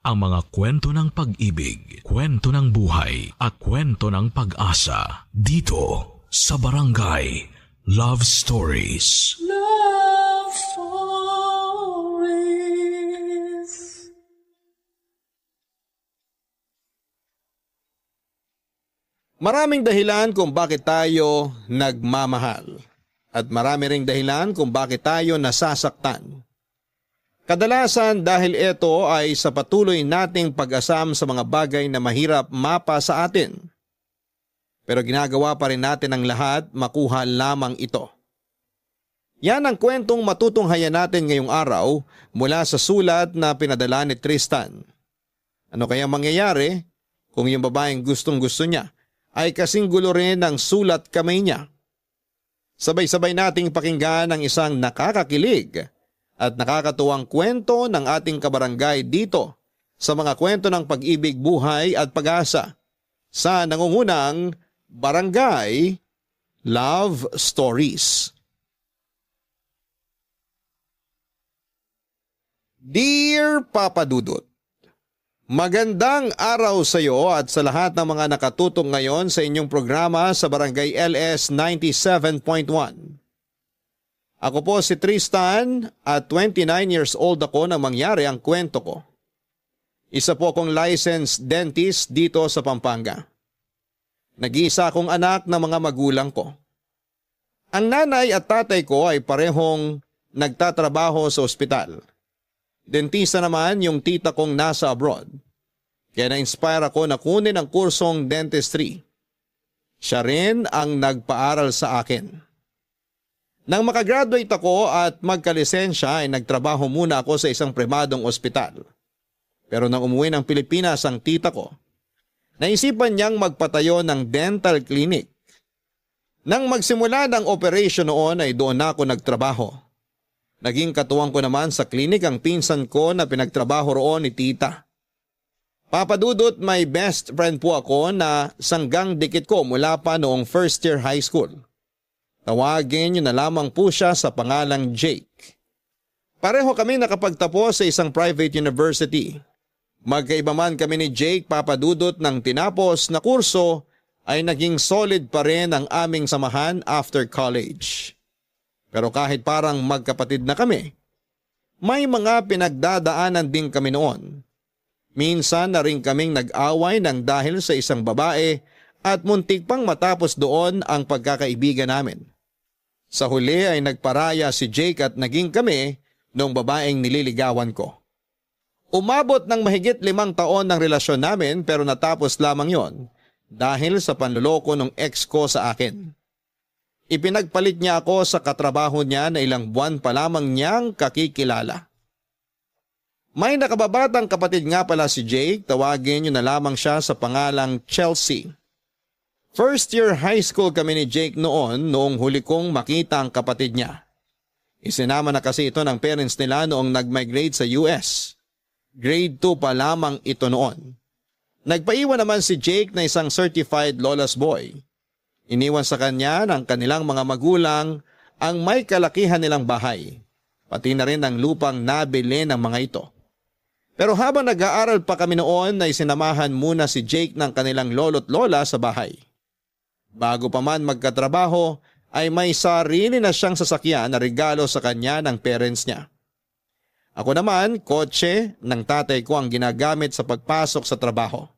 ang mga kwento ng pag-ibig, kwento ng buhay at kwento ng pag-asa dito sa Barangay Love Stories. Love Stories. Maraming dahilan kung bakit tayo nagmamahal at marami ring dahilan kung bakit tayo nasasaktan. Kadalasan dahil ito ay sa patuloy nating pag-asam sa mga bagay na mahirap mapa sa atin. Pero ginagawa pa rin natin ang lahat makuha lamang ito. Yan ang kwentong matutunghayan natin ngayong araw mula sa sulat na pinadala ni Tristan. Ano kaya mangyayari kung yung babaeng gustong-gusto niya ay kasing gulo rin ng sulat kamay niya? Sabay-sabay nating pakinggan ang isang nakakakilig at nakakatuwang kwento ng ating kabarangay dito sa mga kwento ng pag-ibig, buhay at pag-asa sa nangungunang Barangay Love Stories. Dear Papa Dudut, magandang araw sa iyo at sa lahat ng mga nakatutok ngayon sa inyong programa sa Barangay LS 97.1. Ako po si Tristan at 29 years old ako nang mangyari ang kwento ko. Isa po akong licensed dentist dito sa Pampanga. Nag-iisa akong anak ng mga magulang ko. Ang nanay at tatay ko ay parehong nagtatrabaho sa ospital. Dentista naman yung tita kong nasa abroad. Kaya na-inspire ako na kunin ang kursong dentistry. Siya rin ang nagpaaral sa akin. Nang makagraduate ako at magkalisensya ay nagtrabaho muna ako sa isang pribadong ospital. Pero nang umuwi ng Pilipinas ang tita ko, naisipan niyang magpatayo ng dental clinic. Nang magsimula ng operation noon ay doon ako nagtrabaho. Naging katuwang ko naman sa clinic ang pinsan ko na pinagtrabaho roon ni tita. Papadudot, may best friend po ako na sanggang dikit ko mula pa noong first year high school. Tawagin niyo na lamang po siya sa pangalang Jake. Pareho kami nakapagtapos sa isang private university. Magkaiba man kami ni Jake, Papadudot, ng tinapos na kurso ay naging solid pa rin ang aming samahan after college. Pero kahit parang magkapatid na kami, may mga pinagdadaanan din kami noon. Minsan na rin kaming nag-away ng dahil sa isang babae at muntik pang matapos doon ang pagkakaibigan namin. Sa huli ay nagparaya si Jake at naging kami nung babaeng nililigawan ko. Umabot ng mahigit 5 taon ng relasyon namin pero natapos lamang yon dahil sa panloloko ng ex ko sa akin. Ipinagpalit niya ako sa katrabaho niya na ilang buwan pa lamang niyang kakikilala. May nakababatang kapatid nga pala si Jake, tawagin niyo na lamang siya sa pangalang Chelsea. First year high school kami ni Jake noong huli kong makita ang kapatid niya. Isinama na kasi ito ng parents nila noong nag-migrate sa US. Grade 2 pa lamang ito noon. Nagpaiwan naman si Jake na isang certified lawless boy. Iniwan sa kanya ng kanilang mga magulang ang may kalakihan nilang bahay, pati na rin ang lupang nabili ng mga ito. Pero habang nag-aaral pa kami noon ay sinamahan muna si Jake ng kanilang lolo't lola sa bahay. Bago pa man magkatrabaho ay may sarili na siyang sasakyan na regalo sa kanya ng parents niya. Ako naman, kotse ng tatay ko ang ginagamit sa pagpasok sa trabaho.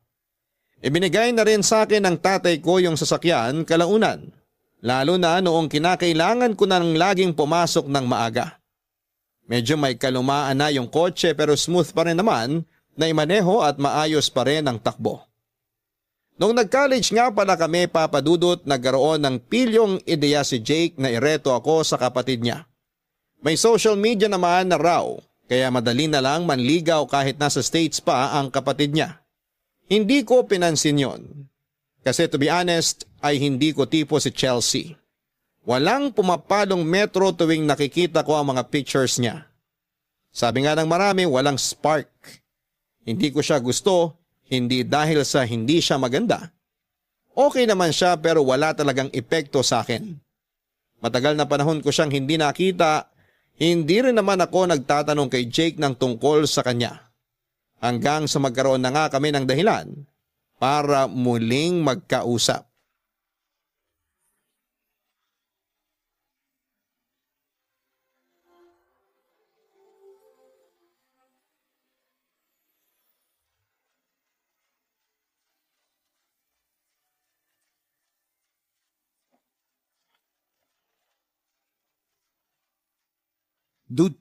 Ibinigay na rin sa akin ng tatay ko yung sasakyan kalaunan, lalo na noong kinakailangan ko nang laging pumasok ng maaga. Medyo may kalumaan na yung kotse pero smooth pa rin naman na imaneho at maayos pa rin ang takbo. Nung nag-college nga pala kami, Papadudot, nagkaroon ng pilyong ideya si Jake na ireto ako sa kapatid niya. May social media naman na raw, kaya madali na lang manligaw kahit nasa States pa ang kapatid niya. Hindi ko pinansin yon. Kasi to be honest ay hindi ko tipo si Chelsea. Walang pumapalong metro tuwing nakikita ko ang mga pictures niya. Sabi nga ng marami, walang spark. Hindi ko siya gusto. Hindi dahil sa hindi siya maganda. Okay naman siya pero wala talagang epekto sa akin. Matagal na panahon ko siyang hindi nakita, hindi rin naman ako nagtatanong kay Jake ng tungkol sa kanya. hanggang sa magkaroon na nga kami ng dahilan para muling magkausap. Dude,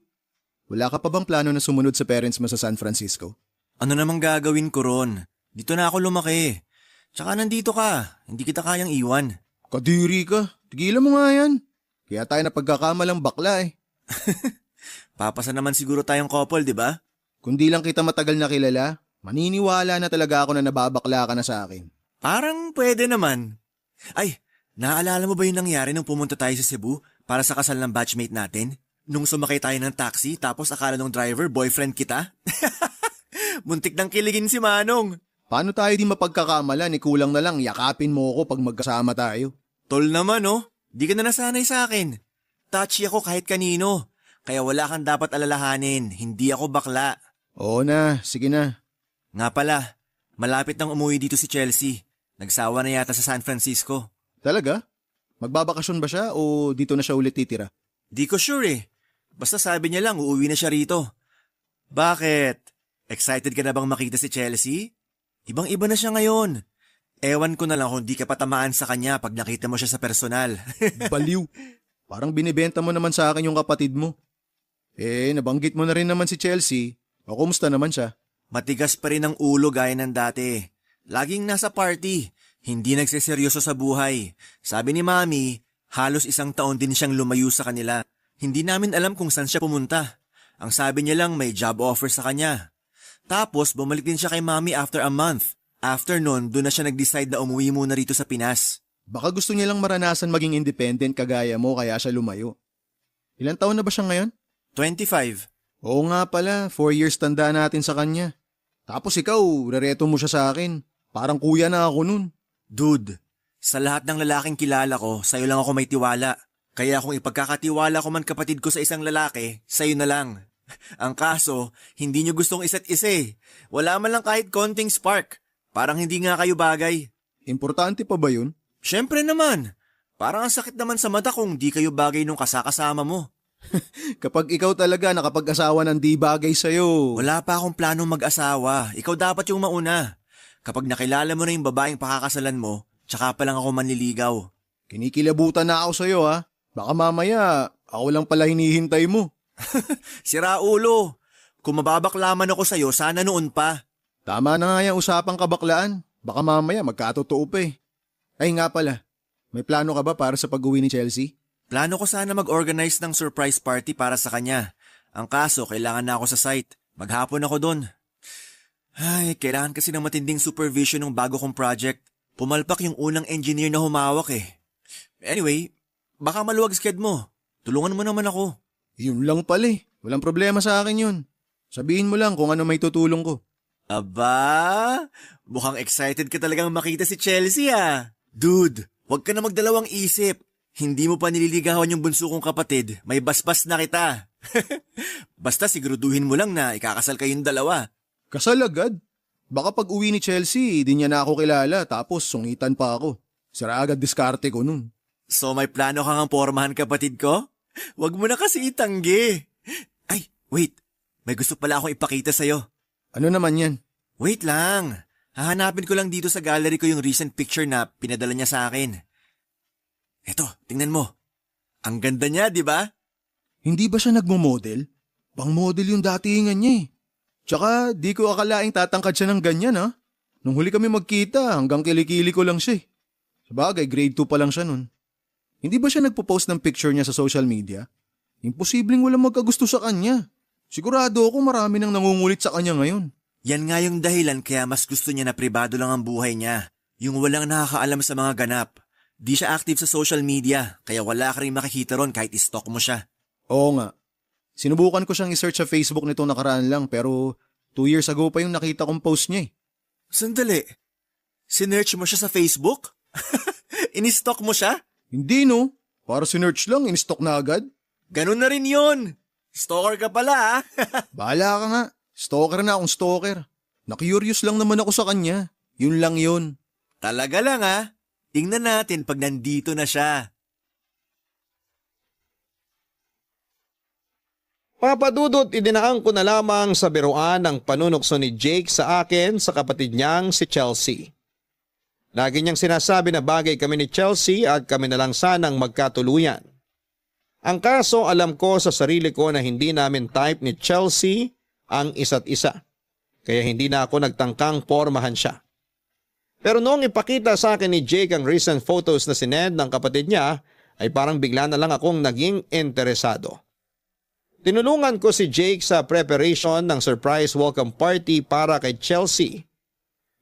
wala ka pa bang plano na sumunod sa parents mo sa San Francisco? Ano namang gagawin ko ron? Dito na ako lumaki. Tsaka nandito ka, hindi kita kayang iwan. Kadiri ka, tigilan mo nga yan. Kaya tayo napagkakamalang bakla eh. Papasa naman siguro tayong couple, di ba? Kundi lang kita matagal na kilala, maniniwala na talaga ako na nababakla ka na sa akin. Parang pwede naman. Ay, naaalala mo ba yung nangyari nung pumunta tayo sa Cebu para sa kasal ng batchmate natin? Nung sumakay tayo ng taxi tapos akala ng driver boyfriend kita? Muntik nang kiligin si Manong. Paano tayo di mapagkakamala ni kulang na lang yakapin mo ako pag magkasama tayo? Tol naman oh, di ka na nasanay sa akin. Touchy ako kahit kanino. Kaya wala kang dapat alalahanin, hindi ako bakla. Oo na, sige na. Nga pala, malapit nang umuwi dito si Chelsea. Nagsawa na yata sa San Francisco. Talaga? Magbabakasyon ba siya o dito na siya ulit titira? Di ko sure eh. Basta sabi niya lang uuwi na siya rito. Bakit? Excited ka na bang makita si Chelsea? Ibang-iba na siya ngayon. Ewan ko na lang kung di ka patamaan sa kanya pag nakita mo siya sa personal. Baliw. Parang binibenta mo naman sa akin yung kapatid mo. Nabanggit mo na rin naman si Chelsea. O kumusta naman siya? Matigas pa rin ang ulo gaya ng dati. Laging nasa party. Hindi nagseseryoso sa buhay. Sabi ni Mami, halos 1 taon din siyang lumayo sa kanila. Hindi namin alam kung saan siya pumunta. Ang sabi niya lang may job offer sa kanya. Tapos bumalik din siya kay Mami after a month. After nun, doon na siya nag-decide na umuwi muna rito sa Pinas. Baka gusto niya lang maranasan maging independent kagaya mo kaya siya lumayo. Ilang taon na ba siya ngayon? 25. Oo nga pala, 4 years tanda natin sa kanya. Tapos ikaw, rereto mo siya sa akin. Parang kuya na ako nun. Dude, sa lahat ng lalaking kilala ko, sa'yo lang ako may tiwala. Kaya kung ipagkakatiwala ko man kapatid ko sa isang lalaki, sa'yo na lang. Ang kaso, hindi nyo gustong isa't isa eh. Wala man lang kahit konting spark. Parang hindi nga kayo bagay. Importante pa ba yun? Siyempre naman. Parang ang sakit naman sa mata kung di kayo bagay nung kasakasama mo. Kapag ikaw talaga nakapag-asawa ng di bagay sa'yo. Wala pa akong planong mag-asawa. Ikaw dapat yung mauna. Kapag nakilala mo na yung babaeng pakakasalan mo, tsaka pa lang ako manliligaw. Kinikilabutan na ako sa'yo ha. Baka mamaya, ako lang pala hinihintay mo. Sira ulo. Kung mababaklaman ako sa'yo, sana noon pa. Tama na nga yung usapang kabaklaan. Baka mamaya magkatotoo pa eh. Ay nga pala, may plano ka ba para sa pag-uwi ni Chelsea? Plano ko sana mag-organize ng surprise party para sa kanya. Ang kaso, kailangan na ako sa site. Maghapon ako doon. Ay, kailangan kasi ng matinding supervision ng bago kong project. Pumalpak yung unang engineer na humawak eh. Anyway, baka maluwag sked mo. Tulungan mo naman ako. Yun lang pala eh. Walang problema sa akin yun. Sabihin mo lang kung ano may tutulong ko. Aba, mukhang excited ka talagang makita si Chelsea ah. Dude, wag ka na magdalawang isip. Hindi mo pa nililigawan yung bunso kong kapatid. May basbas na kita. Basta siguraduhin mo lang na ikakasal kayong dalawa. Kasal agad? Baka pag uwi ni Chelsea, di niya na ako kilala tapos sungitan pa ako. Sira agad diskarte ko nun. So may plano kang pormahan kapatid ko? Wag mo na kasi itanggi. Ay, wait. May gusto pala akong ipakita sa'yo. Ano naman yan? Wait lang. Hahanapin ko lang dito sa gallery ko yung recent picture na pinadala niya sa akin. Eto, tingnan mo. Ang ganda niya, di ba? Hindi ba siya nagmo-model? Pang-model yung datingan niya eh. Tsaka di ko akalaing tatangkad siya ng ganyan ha. Nung huli kami magkita hanggang kilikili ko lang siya eh. Sabagay, grade 2 pa lang siya nun. Hindi ba siya nagpo-post ng picture niya sa social media? Imposibleng walang magkagusto sa kanya. Sigurado ako marami nang nangungulit sa kanya ngayon. Yan nga yung dahilan kaya mas gusto niya na pribado lang ang buhay niya. Yung walang nakakaalam sa mga ganap. Di siya active sa social media, kaya wala ka rin makikita ron kahit i-stalk mo siya. Oo nga. Sinubukan ko siyang i-search sa Facebook nitong nakaraan lang pero 2 years ago pa yung nakita kong post niya eh. Sandali. Sinearch mo siya sa Facebook? Ini-stalk mo siya? Hindi no. Para sinearch lang, in-stalk na agad. Ganun na rin yun. Stalker ka pala ah. Bahala ka nga. Stalker na akong stalker. Na-curious lang naman ako sa kanya. Yun lang yun. Talaga lang ah. Tingnan natin pag nandito na siya. Papadudot, idinaan ko na lamang sa biruan ang panunukso ni Jake sa akin sa kapatid niyang si Chelsea. Lagi niyang sinasabi na bagay kami ni Chelsea at kami na lang sanang magkatuluyan. Ang kaso, alam ko sa sarili ko na hindi namin type ni Chelsea ang isa't isa. Kaya hindi na ako nagtangkang pormahan siya. Pero noong ipakita sa akin ni Jake ang recent photos na sinend ng kapatid niya, ay parang bigla na lang akong naging interesado. Tinulungan ko si Jake sa preparation ng surprise welcome party para kay Chelsea.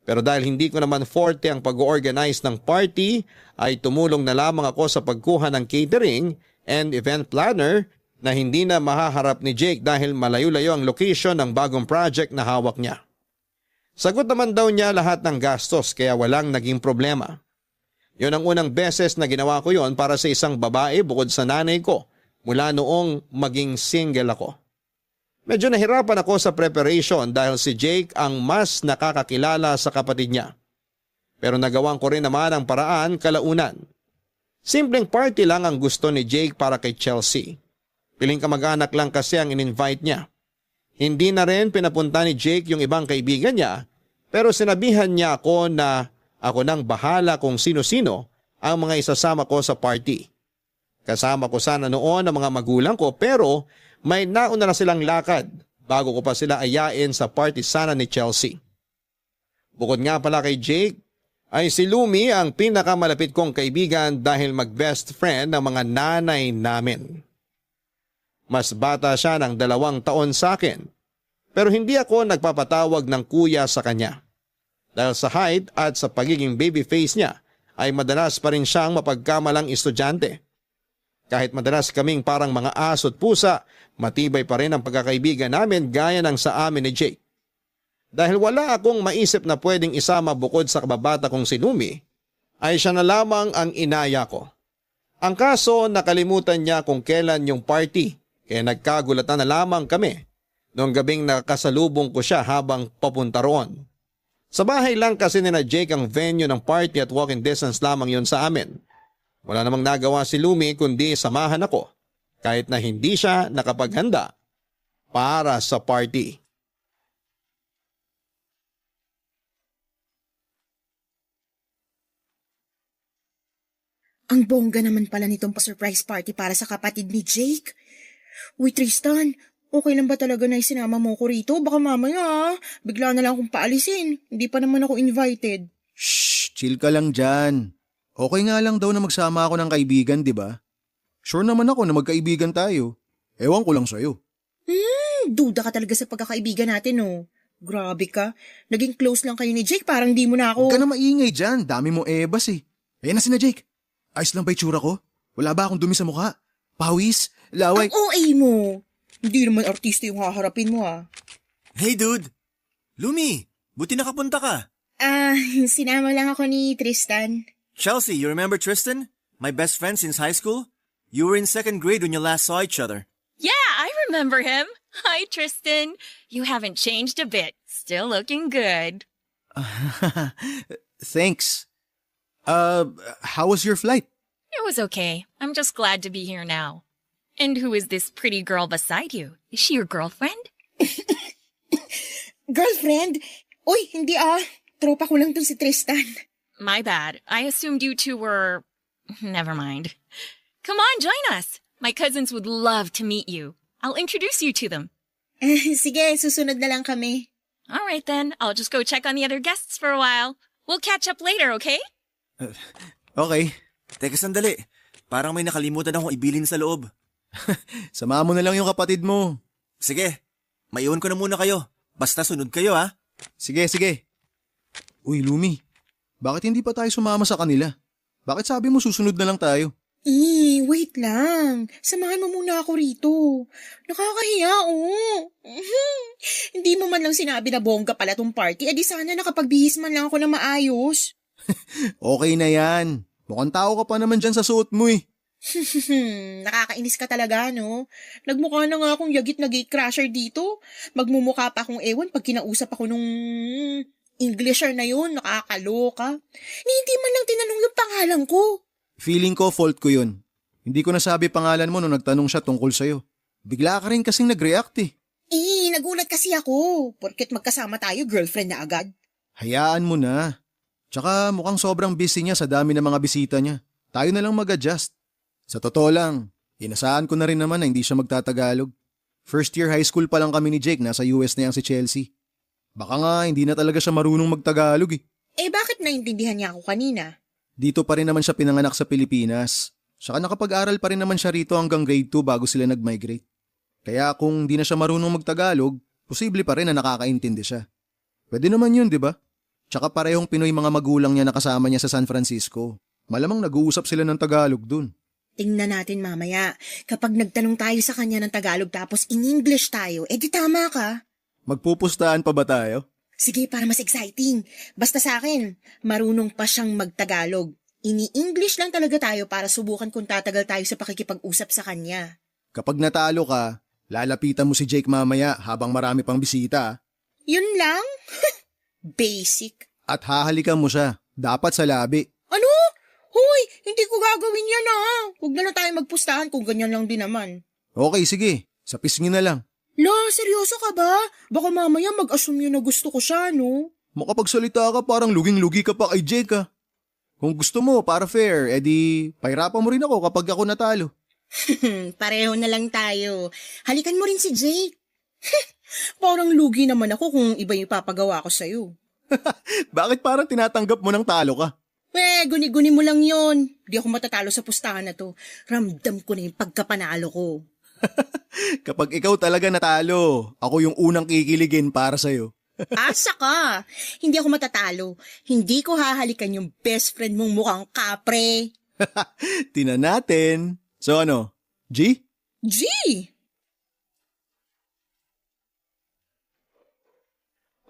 Pero dahil hindi ko naman forte ang pag-organize ng party, ay tumulong na lamang ako sa pagkuha ng catering and event planner na hindi na mahaharap ni Jake dahil malayo-layo ang location ng bagong project na hawak niya. Sagot naman daw niya lahat ng gastos kaya walang naging problema. Yun ang unang beses na ginawa ko yon para sa isang babae bukod sa nanay ko mula noong maging single ako. Medyo nahirapan ako sa preparation dahil si Jake ang mas nakakakilala sa kapatid niya. Pero nagawan ko rin naman ang paraan kalaunan. Simpleng party lang ang gusto ni Jake para kay Chelsea. Piling kamag-anak lang kasi ang in-invite niya. Hindi na rin pinapunta ni Jake yung ibang kaibigan niya pero sinabihan niya ako na ako nang bahala kung sino-sino ang mga isasama ko sa party. Kasama ko sana noon ang mga magulang ko pero may nauna na silang lakad bago ko pa sila ayain sa party sana ni Chelsea. Bukod nga pala kay Jake ay si Lumi ang pinakamalapit kong kaibigan dahil mag-best friend ng mga nanay namin. Mas bata siya ng 2 taon sa akin pero hindi ako nagpapatawag ng kuya sa kanya. Dahil sa height at sa pagiging baby face niya ay madalas pa rin siyang mapagkamalang estudyante. Kahit madalas kaming parang mga aso't pusa, matibay pa rin ang pagkakaibigan namin gaya ng sa amin ni Jake. Dahil wala akong maisip na pwedeng isama bukod sa kababata kong si Lumi, ay siya na lamang ang inaya ko. Ang kaso nakalimutan niya kung kailan yung party kaya nagkagulatan na lamang kami noong gabing nakasalubong ko siya habang papunta roon. Sa bahay lang kasi ni na Jake ang venue ng party at walking distance lamang yun sa amin. Wala namang nagawa si Lumi kundi samahan ako kahit na hindi siya nakapaghanda para sa party. Ang bongga naman pala nitong pa-surprise party para sa kapatid ni Jake. Uy Tristan, okay lang ba talaga na isinama mo ko rito? Baka mamaya bigla na lang akong paalisin. Hindi pa naman ako invited. Shh, chill ka lang dyan. Okay nga lang daw na magsama ako ng kaibigan, di ba? Sure naman ako na magkaibigan tayo. Ewan ko lang sa'yo. Duda ka talaga sa pagkakaibigan natin, oh. Grabe ka. Naging close lang kayo ni Jake, parang di mo na ako... Huwag ka na maingay dyan, dami mo ebas eh. Ayan na si na Jake. Ayos lang ba itsura ko? Wala ba akong dumi sa mukha? Pawis? Laway? Ang OA mo. Hindi naman artista yung haharapin mo, ah. Hey dude! Lumi, buti nakapunta ka. Sinama lang ako ni Tristan. Chelsea, you remember Tristan? My best friend since high school? You were in 2nd grade when you last saw each other. Yeah, I remember him. Hi, Tristan. You haven't changed a bit. Still looking good. Thanks. How was your flight? It was okay. I'm just glad to be here now. And who is this pretty girl beside you? Is she your girlfriend? Girlfriend? Uy, hindi ah. Tropa ko lang tong si Tristan. My bad. I assumed you two were... Never mind. Come on, join us. My cousins would love to meet you. I'll introduce you to them. Sige, susunod na lang kami. All right then. I'll just go check on the other guests for a while. We'll catch up later, okay? Okay. Teka sandali, parang may nakalimutan akong ibilin sa loob. Sama mo na lang yung kapatid mo. Sige, maiwan ko na muna kayo. Basta sunod kayo ha. Sige, sige. Uy, Lumi. Bakit hindi pa tayo sumama sa kanila? Bakit sabi mo susunod na lang tayo? Wait lang. Samahan mo muna ako rito. Nakakahiya, oh. Hindi mo man lang sinabi na bongga pala tong party, edi sana nakapagbihis man lang ako na maayos. Okay na yan. Mukhang tao ka pa naman dyan sa suot mo eh. Nakakainis ka talaga, no? Nagmukha na nga akong yagit na gatecrasher dito. Magmumukha pa akong ewan pag kinausap ako nung Englisher na yun. Nakakaloka. Hindi man lang tinanong yung pangalan ko. Feeling ko fault ko yun. Hindi ko nasabi pangalan mo nung nagtanong siya tungkol sa'yo. Bigla ka rin kasing nag-react eh. Nagulat kasi ako. Porket magkasama tayo, girlfriend na agad. Hayaan mo na. Tsaka mukhang sobrang busy niya sa dami ng mga bisita niya. Tayo na lang mag-adjust. Sa totoo lang, inasahan ko na rin naman na hindi siya magtatagalog. First year high school pa lang kami ni Jake, nasa US na yan si Chelsea. Baka nga hindi na talaga siya marunong magtagalog eh. Bakit naintindihan niya ako kanina? Dito pa rin naman siya pinanganak sa Pilipinas. Saka nakapag-aral pa rin naman siya rito hanggang grade 2 bago sila nag-migrate. Kaya kung di na siya marunong magtagalog, posible pa rin na nakakaintindi siya. Pwede naman yun, di ba? Tsaka parehong Pinoy mga magulang niya nakasama niya sa San Francisco. Malamang nag-uusap sila ng Tagalog dun. Tingnan natin mamaya. Kapag nagtanong tayo sa kanya ng Tagalog tapos in English tayo, di tama ka. Magpupustahan pa ba tayo? Sige, para mas exciting. Basta sa akin, marunong pa siyang magtagalog. Ini-English lang talaga tayo para subukan kung tatagal tayo sa pakikipag-usap sa kanya. Kapag natalo ka, lalapitan mo si Jake mamaya habang marami pang bisita. Yun lang? Basic. At hahalikan mo siya. Dapat sa labi. Ano? Hoy, hindi ko gagawin yan Huwag na lang tayo magpustahan kung ganyan lang din naman. Okay, sige. Sa pisngi na lang. La, seryoso ka ba? Baka mamaya mag-assume yun na gusto ko siya, no? Makapagsalita ka parang luging-lugi ka pa kay Jake ha. Kung gusto mo para fair, edi pahirapan mo rin ako kapag ako natalo. Pareho na lang tayo. Halikan mo rin si Jake. Parang lugi naman ako kung iba yung papagawa ko sa'yo. Bakit parang tinatanggap mo ng talo ka? Guni-guni mo lang yon. Di ako matatalo sa pustahan na to. Ramdam ko na yung pagkapanalo ko. Kapag ikaw talaga natalo, ako yung unang kikiligin para sa'yo. Asa ka? Hindi ako matatalo. Hindi ko hahalikan yung best friend mong mukhang kapre. Tina natin. So ano, G? G!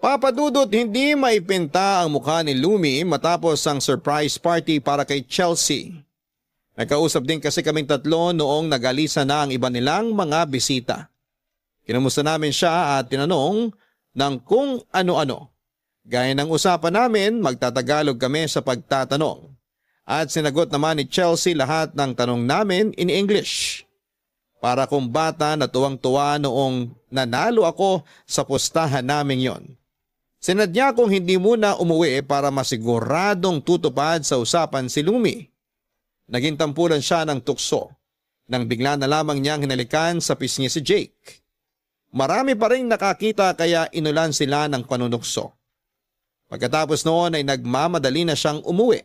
Papadudot, hindi maipinta ang mukha ni Lumi matapos ang surprise party para kay Chelsea. Nagkausap din kasi kaming tatlo noong nagalisa na ang iba nilang mga bisita. Kinamusta namin siya at tinanong ng kung ano-ano. Gaya ng usapan namin, magtatagalog kami sa pagtatanong. At sinagot naman ni Chelsea lahat ng tanong namin in English. Para kung bata na tuwang-tuwa noong nanalo ako sa pustahan namin yon. Sinadya kong hindi muna umuwi para masiguradong tutupad sa usapan si Lumi. Naging tampulan siya ng tukso nang bigla na lamang niyang hinalikan sa pisngi si Jake. Marami pa rin nakakita kaya inulan sila ng panunukso. Pagkatapos noon ay nagmamadali na siyang umuwi.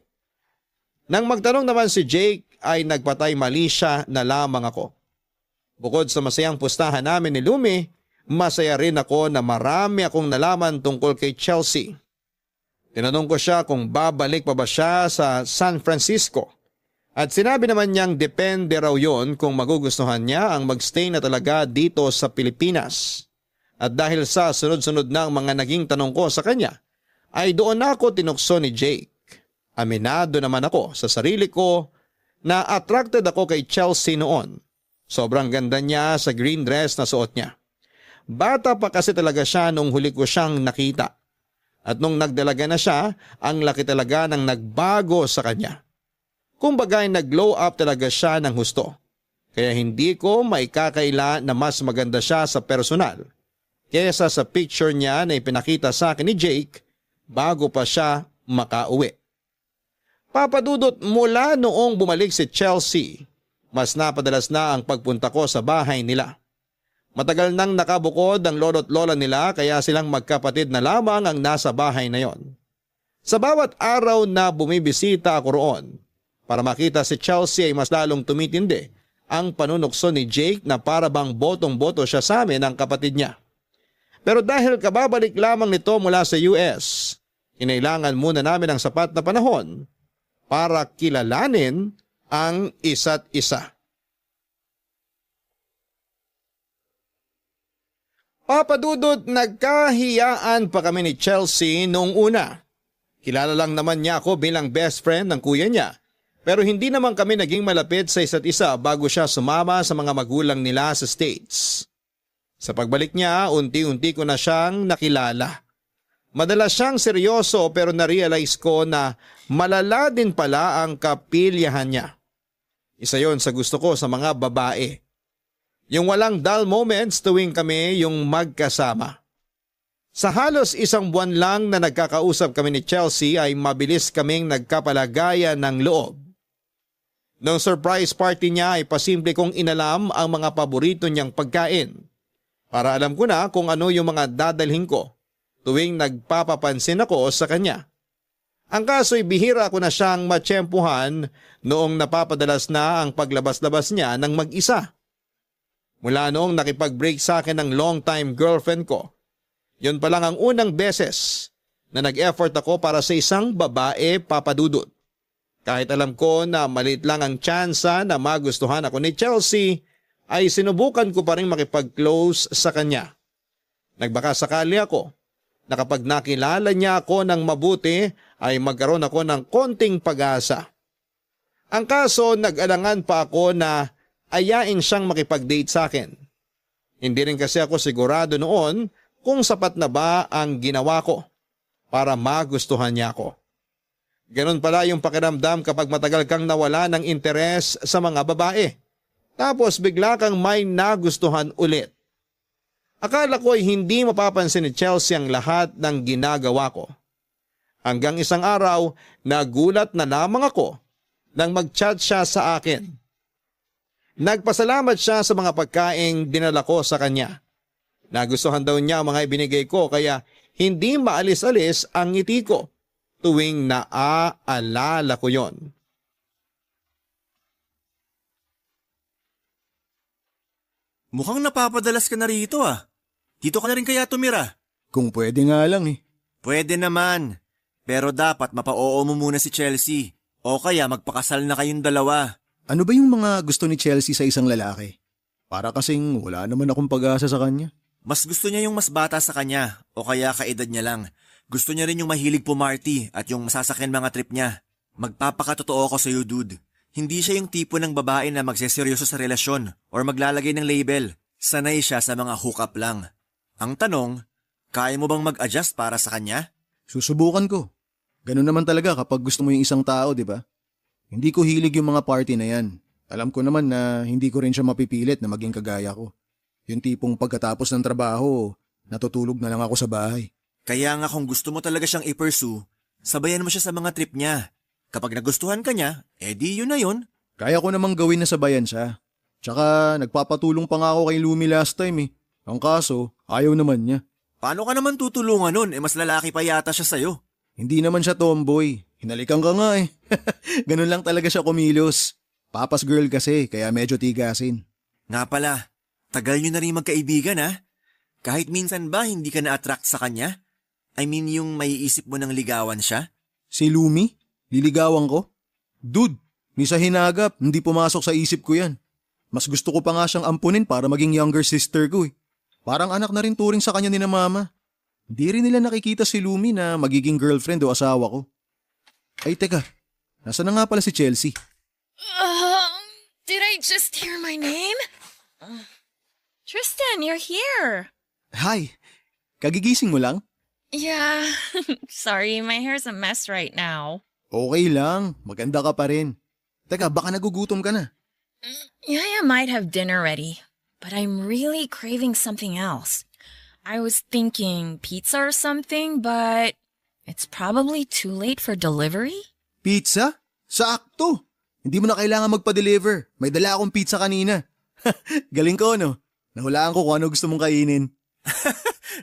Nang magtanong naman si Jake ay nagpatay mali siya na lamang ako. Bukod sa masayang pustahan namin ni Lumi, masaya rin ako na marami akong nalaman tungkol kay Chelsea. Tinanong ko siya kung babalik pa ba siya sa San Francisco. At sinabi naman niyang depende raw yon kung magugustuhan niya ang magstay na talaga dito sa Pilipinas. At dahil sa sunod-sunod na ang mga naging tanong ko sa kanya, ay doon ako tinukso ni Jake. Aminado naman ako sa sarili ko na attracted ako kay Chelsea noon. Sobrang ganda niya sa green dress na suot niya. Bata pa kasi talaga siya nung huli ko siyang nakita. At nung nagdalaga na siya, ang laki talaga ng nagbago sa kanya. Kumbaga nag-glow up talaga siya ng husto. Kaya hindi ko maikakaila na mas maganda siya sa personal kaysa sa picture niya na ipinakita sa akin ni Jake bago pa siya makauwi. Papadudot, mula noong bumalik si Chelsea, mas napadalas na ang pagpunta ko sa bahay nila. Matagal nang nakabukod ang lolo't lola nila kaya silang magkapatid na lamang ang nasa bahay na yon. Sa bawat araw na bumibisita ako roon, para makita si Chelsea ay mas lalong tumitindi ang panunukso ni Jake na para bang botong-boto siya sa amin ang kapatid niya. Pero dahil kababalik lamang nito mula sa US, kinailangan muna namin ang sapat na panahon para kilalanin ang isa't isa. Papadudot, nagkahiyaan pa kami ni Chelsea noong una. Kilala lang naman niya ako bilang best friend ng kuya niya. Pero hindi naman kami naging malapit sa isa't isa bago siya sumama sa mga magulang nila sa States. Sa pagbalik niya, unti-unti ko na siyang nakilala. Madalas siyang seryoso pero na-realize ko na malala din pala ang kapilyahan niya. Isa yon sa gusto ko sa mga babae. Yung walang dull moments tuwing kami yung magkasama. Sa halos 1 buwan lang na nagkakausap kami ni Chelsea ay mabilis kaming nagkapalagayan ng loob. Noong surprise party niya ay pasimple kong inalam ang mga paborito niyang pagkain. Para alam ko na kung ano yung mga dadalhin ko tuwing nagpapapansin ako sa kanya. Ang kaso'y bihira ko na siyang matsyempuhan noong napapadalas na ang paglabas-labas niya ng mag-isa. Mula noong nakipag-break sa akin ng long-time girlfriend ko, yun pa lang ang unang beses na nag-effort ako para sa isang babae, Papa Dudut. Kahit alam ko na maliit lang ang tsansa na magustuhan ako ni Chelsea, ay sinubukan ko pa rin makipag-close sa kanya. Nagbaka sakali ako na kapag nakilala niya ako ng mabuti ay magkaroon ako ng konting pag-asa. Ang kaso nag-alangan pa ako na ayain siyang makipag-date sa akin. Hindi rin kasi ako sigurado noon kung sapat na ba ang ginawa ko para magustuhan niya ako. Ganon pala yung pakiramdam kapag matagal kang nawala ng interes sa mga babae. Tapos bigla kang may nagustuhan ulit. Akala ko ay hindi mapapansin ni Chelsea ang lahat ng ginagawa ko. Hanggang isang araw, nagulat na lamang ako nang mag-chat siya sa akin. Nagpasalamat siya sa mga pagkaing dinala ko sa kanya. Nagustuhan daw niya ang mga ibinigay ko kaya hindi maalis-alis ang ngiti ko tuwing naaalala ko yon. Mukhang napapadalas ka na rito ah. Dito ka na rin kaya tumira? Kung pwede nga lang eh. Pwede naman. Pero dapat mapa-oo mo muna si Chelsea. O kaya magpakasal na kayong dalawa. Ano ba yung mga gusto ni Chelsea sa isang lalaki? Para kasing wala naman akong pag-asa sa kanya. Mas gusto niya yung mas bata sa kanya o kaya kaedad niya lang. Gusto niya rin yung mahilig pumarty at yung masasakyan mga trip niya. Magpapakatotoo ko sa'yo, dude. Hindi siya yung tipo ng babae na magseseryoso sa relasyon or maglalagay ng label. Sanay siya sa mga hookup lang. Ang tanong, kaya mo bang mag-adjust para sa kanya? Susubukan ko. Ganun naman talaga kapag gusto mo yung isang tao, di ba? Hindi ko hilig yung mga party na yan. Alam ko naman na hindi ko rin siya mapipilit na maging kagaya ko. Yung tipong pagkatapos ng trabaho, natutulog na lang ako sa bahay. Kaya nga kung gusto mo talaga siyang i-pursue, sabayan mo siya sa mga trip niya. Kapag nagustuhan ka niya, edi yun na yun. Kaya ko namang gawin na sabayan siya. Tsaka nagpapatulong pa nga ako kay Lumi last time eh. Ang kaso, ayaw naman niya. Paano ka naman tutulungan nun? Mas lalaki pa yata siya sa'yo. Hindi naman siya tomboy. Hinalikan ka nga eh. Ganun lang talaga siya kumilos. Papa's girl kasi, kaya medyo tigasin. Nga pala, tagal nyo na rin magkaibigan ha? Kahit minsan ba hindi ka na-attract sa kanya? I mean yung maiisip mo ng ligawan siya? Si Lumi? Liligawan ko? Dude, ni sa hinagap, hindi pumasok sa isip ko yan. Mas gusto ko pa nga siyang ampunin para maging younger sister ko eh. Parang anak na rin turing sa kanya ni na mama. Hindi rin nila nakikita si Lumi na magiging girlfriend o asawa ko. Ay teka, nasa na nga pala si Chelsea? Did I just hear my name? Tristan, you're here. Hi, kagigising mo lang? Yeah, sorry, my hair's a mess right now. Okay lang, maganda ka pa rin. Teka, baka nagugutom ka na. Yeah, I might have dinner ready, but I'm really craving something else. I was thinking pizza or something, but it's probably too late for delivery. Pizza? Sakto! Hindi mo na kailangan magpa-deliver. May dala akong pizza kanina. Galing ko, no? Nahulaan ko kung ano gusto mong kainin.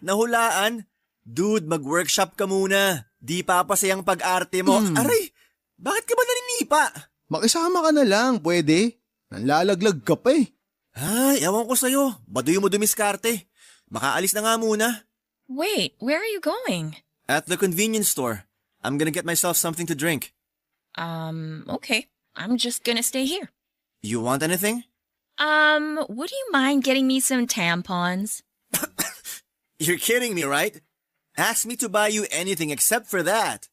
Nahulaan? Dude, mag-workshop ka muna. Di papasayang pag-arte mo. Aray, bakit ka ba naninipa? Makisama ka na lang, pwede. Nanlalaglag ka pa eh. Ay, ewan ko sa'yo. Baduy mo dumiskarte. Makaalis na nga muna. Wait, where are you going? At the convenience store. I'm gonna get myself something to drink. Okay. I'm just gonna stay here. You want anything? Would you mind getting me some tampons? You're kidding me, right? Ask me to buy you anything except for that.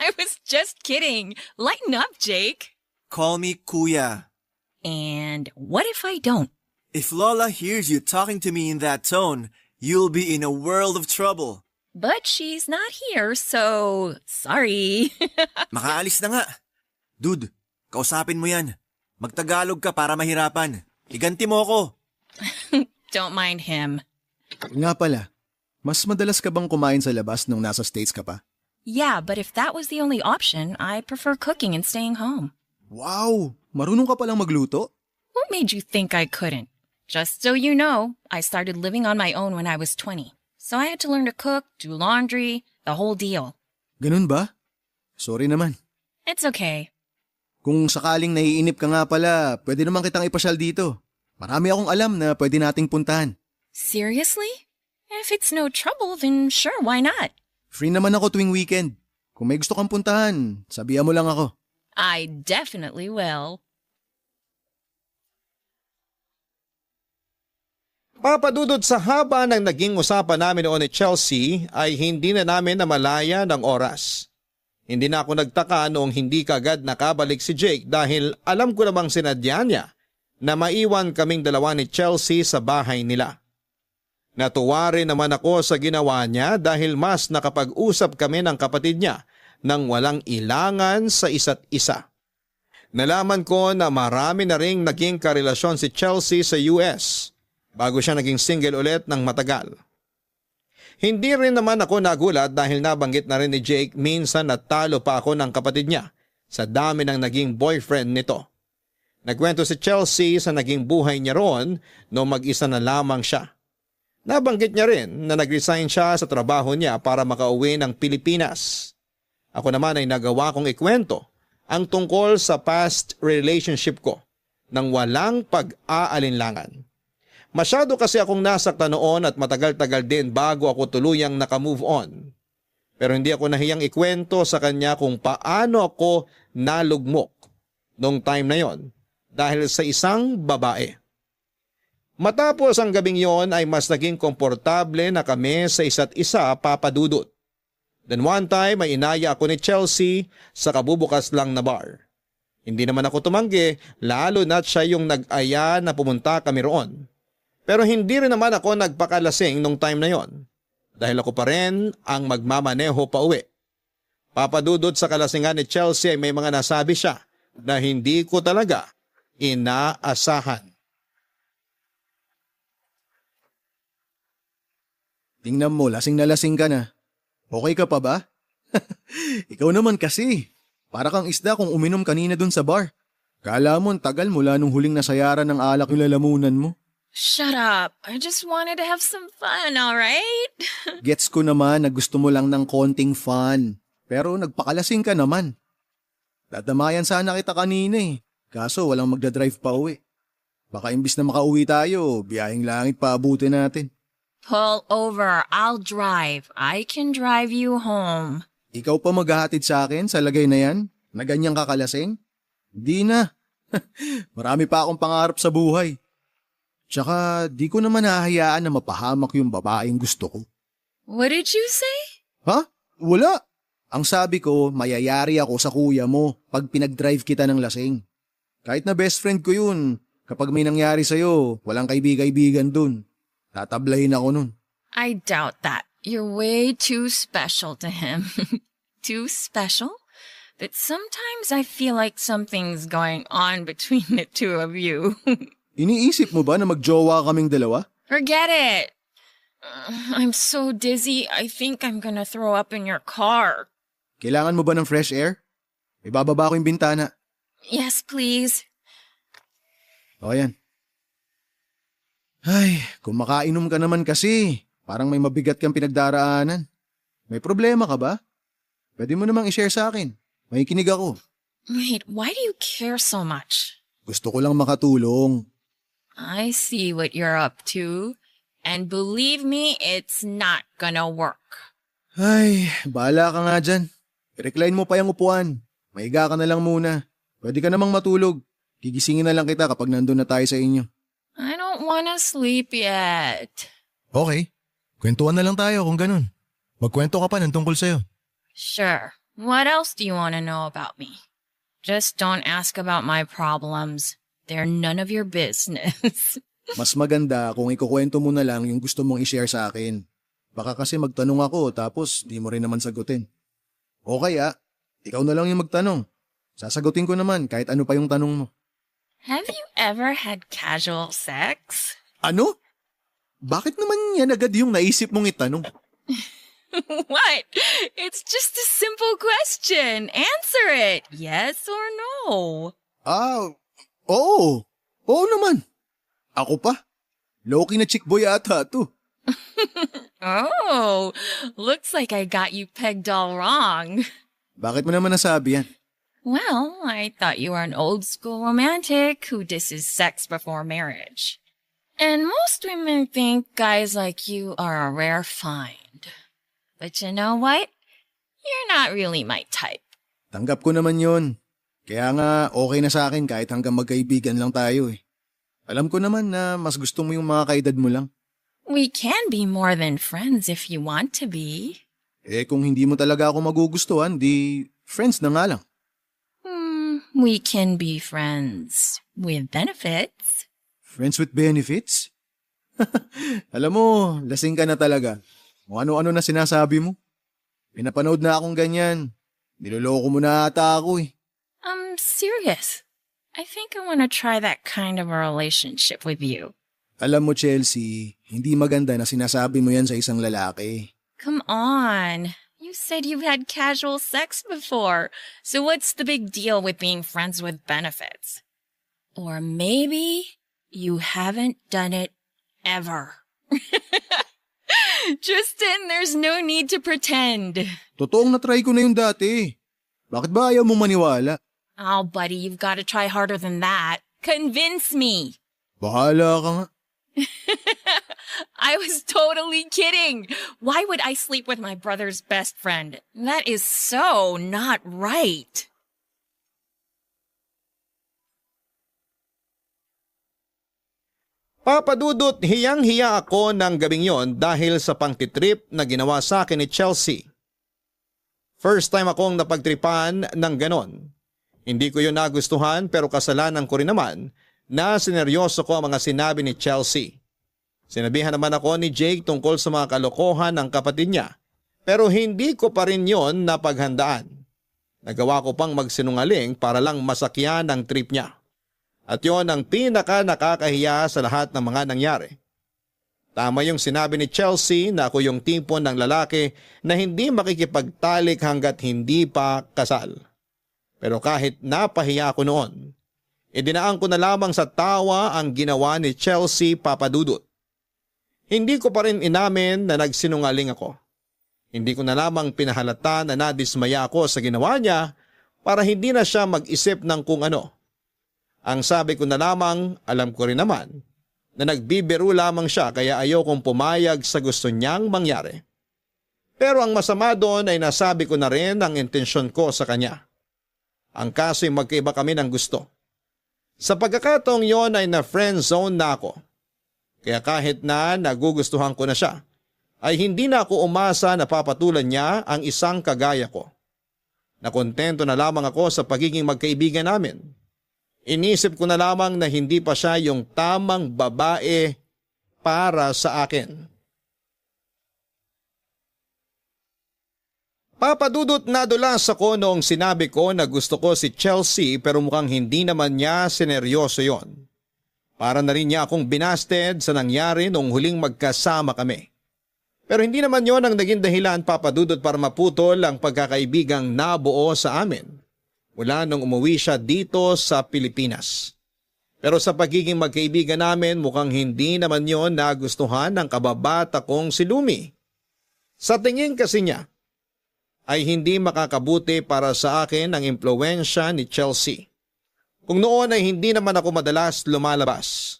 I was just kidding. Lighten up, Jake. Call me Kuya. And what if I don't? If Lola hears you talking to me in that tone, you'll be in a world of trouble. But she's not here, so sorry. Makaalis na nga. Dude, kausapin mo yan. Magtagalog ka para mahirapan. Iganti mo ako. Don't mind him. Nga pala, mas madalas ka bang kumain sa labas nung nasa States ka pa? Yeah, but if that was the only option, I prefer cooking and staying home. Wow! Marunong ka palang magluto? What made you think I couldn't? Just so you know, I started living on my own when I was 20. So I had to learn to cook, do laundry, the whole deal. Ganun ba? Sorry naman. It's okay. Kung sakaling naiinip ka nga pala, pwede naman kitang ipasyal dito. Marami akong alam na pwede nating puntahan. Seriously? If it's no trouble, then sure, why not? Free naman ako tuwing weekend. Kung may gusto kang puntahan, sabihan mo lang ako. I definitely will. Papadudod sa haba ng naging usapan namin noon ni Chelsea ay hindi na namin namalaya ng oras. Hindi na ako nagtaka noong hindi kagad nakabalik si Jake dahil alam ko namang sinadya niya na maiwan kaming dalawa ni Chelsea sa bahay nila. Natuwa rin naman ako sa ginawa niya dahil mas nakapag-usap kami ng kapatid niya nang walang ilangan sa isa't isa. Nalaman ko na marami na ring naging karelasyon si Chelsea sa US bago siya naging single ulit ng matagal. Hindi rin naman ako nagulat dahil nabanggit na rin ni Jake minsan na talo pa ako ng kapatid niya sa dami ng naging boyfriend nito. Nagkwento si Chelsea sa naging buhay niya roon noong mag-isa na lamang siya. Nabanggit niya rin na nag-resign siya sa trabaho niya para makauwi ng Pilipinas. Ako naman ay nagawa kong ikwento ang tungkol sa past relationship ko nang walang pag-aalinlangan. Masyado kasi akong nasaktan noon at matagal-tagal din bago ako tuluyang nakamove on. Pero hindi ako nahiyang ikwento sa kanya kung paano ako nalugmok nung time na yon dahil sa isang babae. Matapos ang gabing yon ay mas naging komportable na kami sa isa't isa, papadudot. Then one time ay inaya ako ni Chelsea sa kabubukas lang na bar. Hindi naman ako tumanggi, lalo na't siya yung nag-aya na pumunta kami roon. Pero hindi rin naman ako nagpakalasing nung time na yon dahil ako pa rin ang magmamaneho pa uwi. Papadudot sa kalasingan ni Chelsea ay may mga nasabi siya na hindi ko talaga inaasahan. Tingnan mo, lasing na lasing ka na. Okay ka pa ba? Ikaw naman kasi. Para kang isda kung uminom kanina dun sa bar. Kala mo, tagal mula nung huling nasayaran ng alak yung lalamunan mo. Shut up. I just wanted to have some fun, alright? Gets ko naman na gusto mo lang ng konting fun. Pero nagpakalasing ka naman. Dadamayan sana kita kanina eh. Kaso walang magdadrive pa uwi. Baka imbis na makauwi tayo, biyaheng langit pa abutin natin. Pull over. I'll drive. I can drive you home. Ikaw pa maghahatid sa akin sa lagay na yan? Na ganyang kakalasing? Di na. Marami pa akong pangarap sa buhay. Tsaka di ko naman hahayaan na mapahamak yung babaeng gusto ko. What did you say? Ha? Wala. Ang sabi ko, mayayari ako sa kuya mo pag pinag-drive kita ng lasing. Kahit na best friend ko yun, kapag may nangyari sa'yo, walang kaibigan dun. Tatablahin ako nun. I doubt that. You're way too special to him. Too special? But sometimes I feel like something's going on between the two of you. Iniisip mo ba na magjowa kaming dalawa? Forget it. I'm so dizzy, I think I'm gonna throw up in your car. Kailangan mo ba ng fresh air? Ibababa ko yung bintana. Yes, please. O yan. Ay, kung makainom ka naman kasi, parang may mabigat kang pinagdaraanan. May problema ka ba? Pwede mo namang i-share sa akin. May kinig ako. Wait, why do you care so much? Gusto ko lang makatulong. I see what you're up to. And believe me, it's not gonna work. Ay, bahala ka nga dyan. I-recline mo pa yung upuan. Maiga ka na lang muna. Pwede ka namang matulog. Gigisingin na lang kita kapag nandun na tayo sa inyo. I don't wanna sleep yet. Okay. Kwentuhan na lang tayo kung ganun. Magkwento ka pa ng tungkol sa'yo. Sure. What else do you want to know about me? Just don't ask about my problems. They're none of your business. Mas maganda kung ikukwento mo na lang yung gusto mong i-share sa akin. Baka kasi magtanong ako tapos di mo rin naman sagutin. O kaya, ikaw na lang yung magtanong. Sasagutin ko naman kahit ano pa yung tanong mo. Have you ever had casual sex? Ano? Bakit naman yan agad yung naisip mong itanong? What? It's just a simple question. Answer it. Yes or no? Oo. Oo naman. Ako pa. Low-key na chick boy ata to. Oh, looks like I got you pegged all wrong. Bakit mo naman nasabi yan? Well, I thought you were an old school romantic who disses sex before marriage. And most women think guys like you are a rare find. But you know what? You're not really my type. Tanggap ko naman yon. Kaya nga okay na sa akin kahit hanggang magkaibigan lang tayo eh. Alam ko naman na mas gusto mo yung mga kaedad mo lang. We can be more than friends if you want to be. Eh kung hindi mo talaga ako magugustuhan, di friends na nga lang. We can be friends with benefits. Friends with benefits? Alam mo, lasing ka na talaga. Kung ano-ano na sinasabi mo. Pinapanood na akong ganyan. Niloloko mo na ata ako eh. I'm serious. I think I want to try that kind of a relationship with you. Alam mo Chelsea, hindi maganda na sinasabi mo yan sa isang lalaki. Come on. You said you've had casual sex before. So what's the big deal with being friends with benefits? Or maybe you haven't done it ever. Justin, there's no need to pretend. Totoong na-try ko na yung dati. Bakit ba ayaw mo maniwala? Oh, buddy, you've got to try harder than that. Convince me. Bahala ka nga. I was totally kidding. Why would I sleep with my brother's best friend? That is so not right. Papadudot, hiyang-hiya ako ng gabing yon dahil sa pangtitrip na ginawa sa akin ni Chelsea. First time akong napagtripan ng ganon. Hindi ko yun nagustuhan pero kasalanan ko rin naman na sineryoso ko ang mga sinabi ni Chelsea. Sinabihan naman ako ni Jake tungkol sa mga kalokohan ng kapatid niya pero hindi ko pa rin yon napaghandaan. Nagawa ko pang magsinungaling para lang masakyan ang trip niya. At yon ang pinaka nakakahiya sa lahat ng mga nangyari. Tama yung sinabi ni Chelsea na ako yung tipo ng lalaki na hindi makikipagtalik hanggat hindi pa kasal. Pero kahit napahiya ko noon, idinaan ko na lamang sa tawa ang ginawa ni Chelsea, Papadudot. Hindi ko pa rin inamin na nagsinungaling ako. Hindi ko na lamang pinahalata na nadismaya ako sa ginawa niya para hindi na siya mag-isip ng kung ano. Ang sabi ko na lamang, alam ko rin naman, na nagbibiro lamang siya kaya ayaw kong pumayag sa gusto niyang mangyari. Pero ang masama doon ay nasabi ko na rin ang intensyon ko sa kanya. Ang kaso ay magkaiba kami ng gusto. Sa pagkakataong yon ay na-friend zone na ako. Kaya kahit na nagugustuhan ko na siya, ay hindi na ako umasa na papatulan niya ang isang kagaya ko. Nakontento na lamang ako sa pagiging magkaibigan namin. Inisip ko na lamang na hindi pa siya yung tamang babae para sa akin. Papadudot, nadulas ako noong sinabi ko na gusto ko si Chelsea pero mukhang hindi naman niya sineryoso yon. Para na rin niya akong binasted sa nangyari noong huling magkasama kami. Pero hindi naman yon ang naging dahilan, Papadudot, para maputol ang pagkakaibigang nabuo sa amin mula nung umuwi siya dito sa Pilipinas. Pero sa pagiging magkaibigan namin mukhang hindi naman yon nagustuhan ng kababata kong si Lumi. Sa tingin kasi niya ay hindi makakabuti para sa akin ang impluwensya ni Chelsea. Kung noon ay hindi naman ako madalas lumalabas.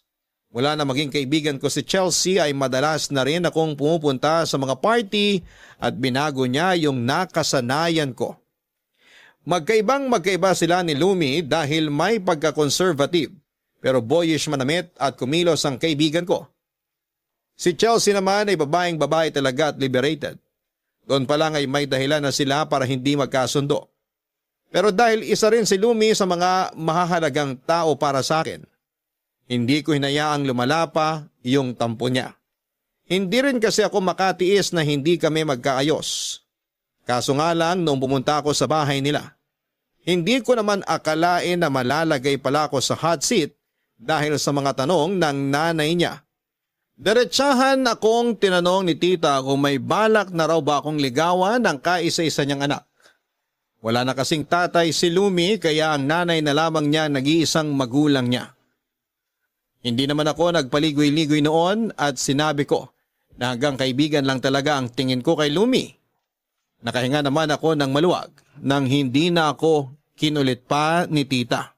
Mula na maging kaibigan ko si Chelsea ay madalas na rin akong pumupunta sa mga party at binago niya yung nakasanayan ko. Magkaibang-magkaiba sila ni Lumi dahil may pagka-conservative pero boyish manamit at kumilos ang kaibigan ko. Si Chelsea naman ay babaeng-babae talaga at liberated. Doon pa lang ay may dahilan na sila para hindi magkasundo. Pero dahil isa rin si Lumi sa mga mahahalagang tao para sa akin, hindi ko hinayaang lumala pa yung tampo niya. Hindi rin kasi ako makatiis na hindi kami magkaayos. Kaso nga lang noong pumunta ako sa bahay nila, hindi ko naman akalain na malalagay pala ako sa hot seat dahil sa mga tanong ng nanay niya. Diretsahan akong tinanong ni tita kung may balak na raw ba akong ligawan ng kaisa-isa niyang anak. Wala na kasing tatay si Lumi kaya ang nanay na lamang niya nag-iisang magulang niya. Hindi naman ako nagpaligoy-ligoy noon at sinabi ko na hanggang kaibigan lang talaga ang tingin ko kay Lumi. Nakahinga naman ako ng maluwag nang hindi na ako kinulit pa ni tita.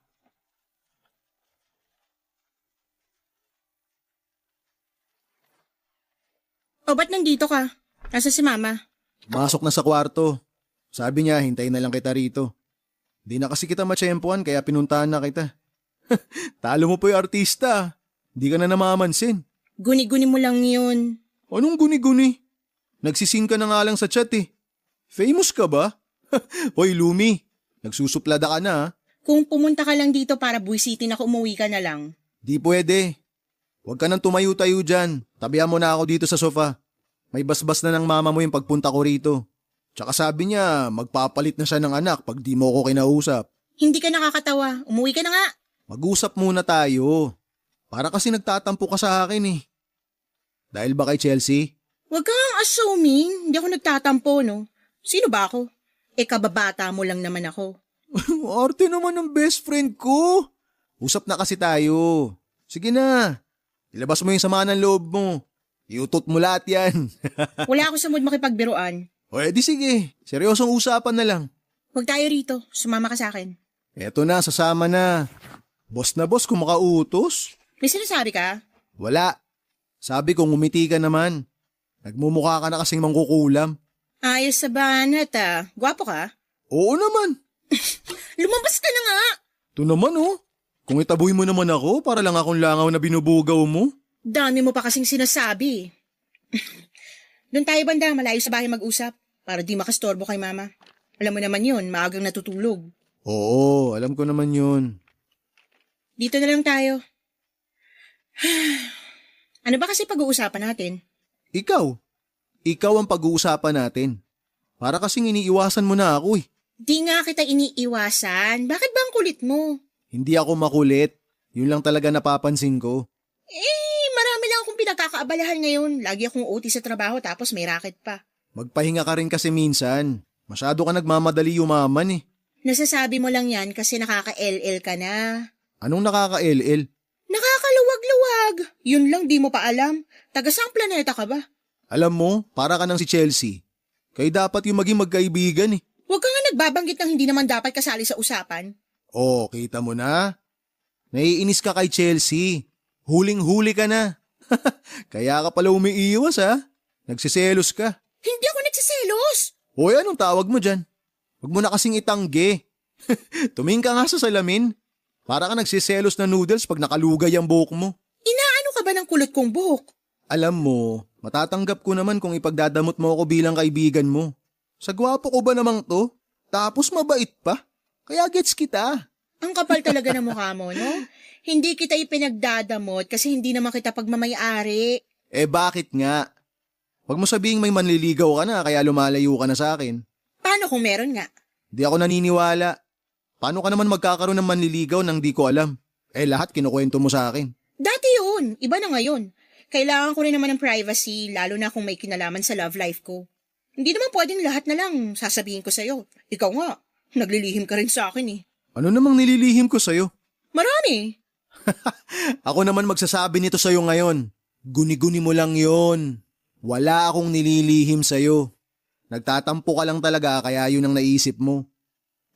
O ba't nandito ka? Nasa si mama? Masok na sa kwarto. Sabi niya, hintayin na lang kita rito. Di na kasi kita matsyempohan kaya pinuntahan na kita. Talo mo po yung artista. Di ka na namamansin. Guni-guni mo lang yun. Anong guni-guni? Nagsising ka na nga lang sa chat eh. Famous ka ba? Hoy Lumi, nagsusuplada ka na ha? Kung pumunta ka lang dito para buwisitin ako, umuwi ka na lang. Di pwede. Huwag ka nang tumayo-tayo dyan. Tabihan mo na ako dito sa sofa. May basbas na ng mama mo yung pagpunta ko rito. Tsaka sabi niya, magpapalit na siya ng anak pag di mo ko kinausap. Hindi ka nakakatawa. Umuwi ka na nga. Mag-usap muna tayo. Para kasi nagtatampo ka sa akin eh. Dahil ba kay Chelsea? Huwag kang assuming. Hindi ako nagtatampo, no? Sino ba ako? Kababata mo lang naman ako. Arte naman ng best friend ko. Usap na kasi tayo. Sige na. Ilabas mo yung sama ng loob mo. Iutot mo lahat yan. Wala ako sa mood makipagbiruan. O edi sige. Seryosong usapan na lang. Huwag tayo rito. Sumama ka sa akin. Eto na, sasama na. Boss na boss kung makautos. May sinasabi ka? Wala. Sabi ko ngumiti ka naman. Nagmumukha ka na kasing mangkukulam. Ayos sa banat Gwapo ka? Oo naman. Lumabas ka na nga! Ito naman oh. Kung itaboy mo naman ako para lang akong langaw na binubugaw mo. Dami mo pa kasing sinasabi. Doon tayo banda, malayo sa bahay mag-usap. Para di makastorbo kay mama. Alam mo naman yun, maagang natutulog. Oo, alam ko naman yun. Dito na lang tayo. Ano ba kasi pag-uusapan natin? Ikaw. Ikaw ang pag-uusapan natin. Para kasing iniiwasan mo na ako eh. Di nga kita iniiwasan. Bakit ba ang kulit mo? Hindi ako makulit. Yun lang talaga napapansin ko. Marami lang akong pinagkakaabalahan ngayon. Lagi akong OT sa trabaho tapos may racket pa. Magpahinga ka rin kasi minsan. Masyado ka nagmamadali yumaman eh. Nasasabi mo lang yan kasi nakaka-LL ka na. Anong nakaka-LL? Nakakaluwag-luwag. Yun lang di mo pa alam. Taga saang planeta ka ba? Alam mo, para ka ng si Chelsea. Kayo dapat yung maging magkaibigan eh. Huwag ka nga nagbabanggit ng hindi naman dapat kasali sa usapan. Oh, kita mo na. Naiinis ka kay Chelsea. Huling-huli ka na. Kaya ka pala umiiwas ha. Nagsiselos ka. Hindi ako nagsiselos. Hoy, anong tawag mo dyan? Huwag mo na kasing itangge. Tumingin ka nga sa salamin. Para ka nagsiselos na noodles pag nakalugay ang buhok mo. Inaano ka ba ng kulot kong buhok? Alam mo, matatanggap ko naman kung ipagdadamot mo ako bilang kaibigan mo. Sa gwapo ko ba namang to? Tapos mabait pa? Kaya gets kita. Ang kapal talaga ng mukha mo, no? Hindi kita ipinagdadamot kasi hindi naman kita pagmamayari. Bakit nga? Huwag mo sabihing may manliligaw ka na kaya lumalayo ka na sa akin. Paano kung meron nga? Di ako naniniwala. Paano ka naman magkakaroon ng manliligaw nang di ko alam? Lahat kinukwento mo sa akin. Dati yun. Iba na ngayon. Kailangan ko rin naman ng privacy, lalo na kung may kinalaman sa love life ko. Hindi naman pwedeng lahat na lang sasabihin ko sa'yo. Ikaw nga, naglilihim ka rin sa akin eh. Ano namang nililihim ko sa'yo? Marami. Ako naman magsasabi nito sa'yo ngayon. Guni-guni mo lang yon. Wala akong nililihim sa'yo. Nagtatampo ka lang talaga kaya yun ang naisip mo.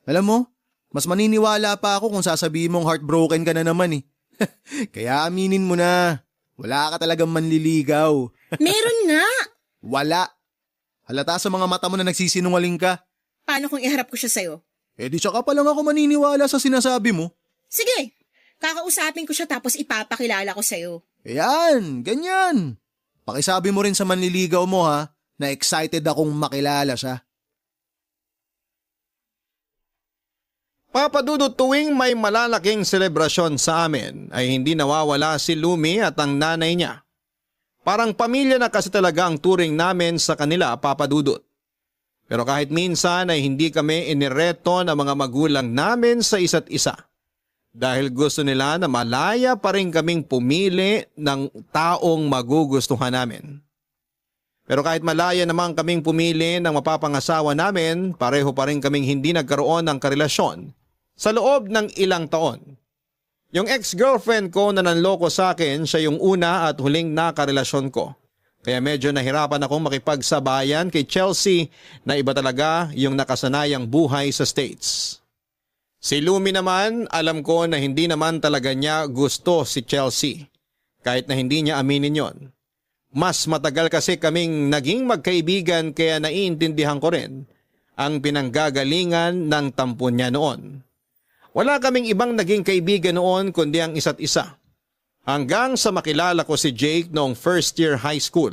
Alam mo, mas maniniwala pa ako kung sasabihin mong heartbroken ka na naman eh. Kaya aminin mo na. Wala ka talagang manliligaw. Meron nga. Wala. Halata sa mga mata mo na nagsisinungaling ka. Paano kung iharap ko siya sa'yo? Di tsaka pa lang ako maniniwala sa sinasabi mo. Sige, kakausapin ko siya tapos ipapakilala ko sa'yo. Ganyan. Pakisabi mo rin sa manliligaw mo ha, na excited akong makilala siya. Papa Dudut, tuwing may malalaking selebrasyon sa amin ay hindi nawawala si Lumi at ang nanay niya. Parang pamilya na kasi talaga ang turing namin sa kanila, Papa Dudut. Pero kahit minsan ay hindi kami inireto ng mga magulang namin sa isa't isa. Dahil gusto nila na malaya pa rin kaming pumili ng taong magugustuhan namin. Pero kahit malaya naman kaming pumili ng mapapangasawa namin, pareho pa rin kaming hindi nagkaroon ng karelasyon sa loob ng ilang taon. Yung ex-girlfriend ko na nanloko sa akin, siya yung una at huling nakarelasyon ko. Kaya medyo nahirapan akong makipagsabayan kay Chelsea na iba talaga yung nakasanayang buhay sa States. Si Lumi naman, alam ko na hindi naman talaga niya gusto si Chelsea. Kahit na hindi niya aminin yon. Mas matagal kasi kaming naging magkaibigan kaya naiintindihan ko rin ang pinanggagalingan ng tampon niya noon. Wala kaming ibang naging kaibigan noon kundi ang isa't isa. Hanggang sa makilala ko si Jake noong first year high school.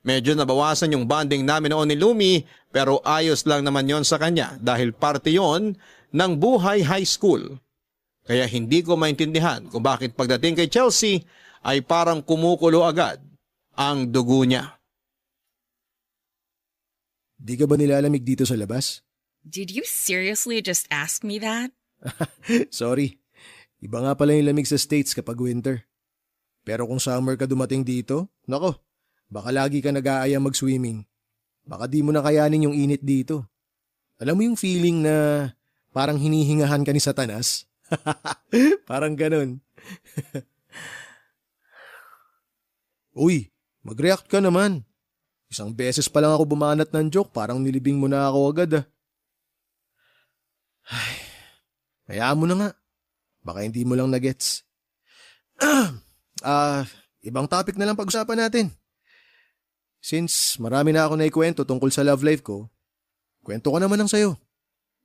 Medyo nabawasan yung bonding namin noon ni Lumi pero ayos lang naman yon sa kanya dahil parte yon ng buhay high school. Kaya hindi ko maintindihan kung bakit pagdating kay Chelsea ay parang kumukulo agad ang dugo niya. Di ka ba nilalamig dito sa labas? Did you seriously just ask me that? Sorry. Iba nga pala yung lamig sa States kapag winter. Pero kung summer ka dumating dito, nako, baka lagi ka nag-aayang mag-swimming. Baka di mo na kayanin yung init dito. Alam mo yung feeling na parang hinihingahan ka ni Satanas? Parang ganun. Uy, mag-react ka naman. Isang beses pa lang ako bumanat ng joke, parang nilibing mo na ako agad ah. Ay, hayaan mo na nga. Baka hindi mo lang nagets. Ibang topic na lang pag-usapan natin. Since marami na ako naikwento tungkol sa love life ko, kwento ko naman lang sa'yo.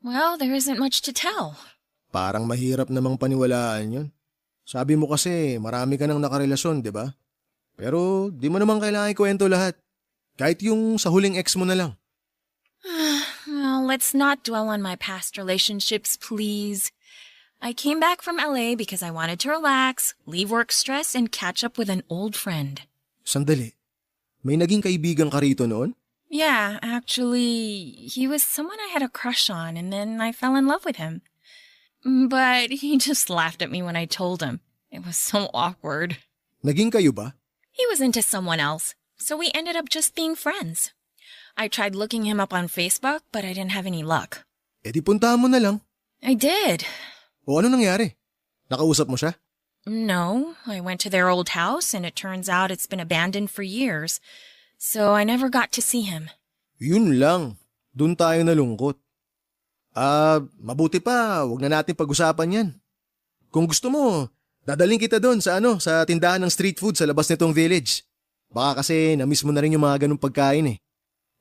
Well, there isn't much to tell. Parang mahirap namang paniwalaan yun. Sabi mo kasi marami ka nang nakarelasyon, di ba? Pero di mo naman kailangan ikwento lahat. Kahit yung sa huling ex mo na lang. Well, let's not dwell on my past relationships, please. I came back from LA because I wanted to relax, leave work stress, and catch up with an old friend. Sandali. May naging kaibigan ka rito noon? Yeah, actually, he was someone I had a crush on, and then I fell in love with him. But he just laughed at me when I told him. It was so awkward. Naging kayo ba? He was into someone else, so we ended up just being friends. I tried looking him up on Facebook, but I didn't have any luck. Eh di puntahan mo na lang. I did. O ano nangyari? Nakausap mo siya? No, I went to their old house, and it turns out it's been abandoned for years, so I never got to see him. Yun lang. Doon tayo nalungkot. Mabuti pa, wag na natin pag-usapan yan. Kung gusto mo, dadaling kita doon sa tindahan ng street food sa labas nitong village. Baka kasi na-miss mo na rin yung mga ganung pagkain eh.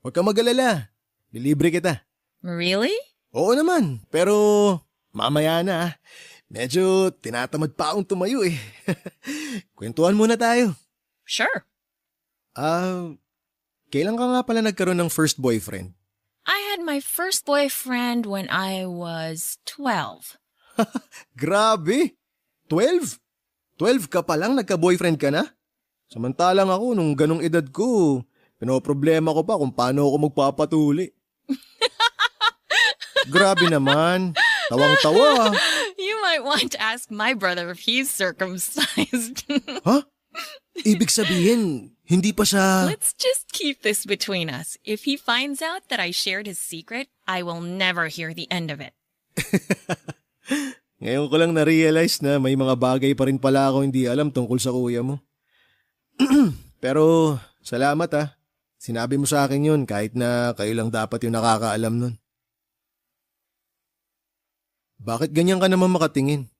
Huwag kang mag-alala. Lilibre kita. Really? Oo naman, pero mamaya na. Medyo tinatamad pa akong tumayo eh. Kwentuhan muna tayo. Sure. Kailan ka nga pala nagkaroon ng first boyfriend? I had my first boyfriend when I was 12. Grabe! 12? 12 ka pa lang nagka-boyfriend ka na? Samantalang ako nung ganong edad ko, pinoproblema ko pa kung paano ako magpapatuli. Grabe naman. Tawang-tawa. You might want to ask my brother if he's circumcised. Ha? Ibig sabihin, hindi pa siya... Let's just keep this between us. If he finds out that I shared his secret, I will never hear the end of it. Ngayon ko lang na-realize na may mga bagay pa rin pala ako hindi alam tungkol sa kuya mo. Pero salamat ah. Sinabi mo sa akin yun kahit na kayo lang dapat yung nakakaalam nun. Bakit ganyan ka naman makatingin?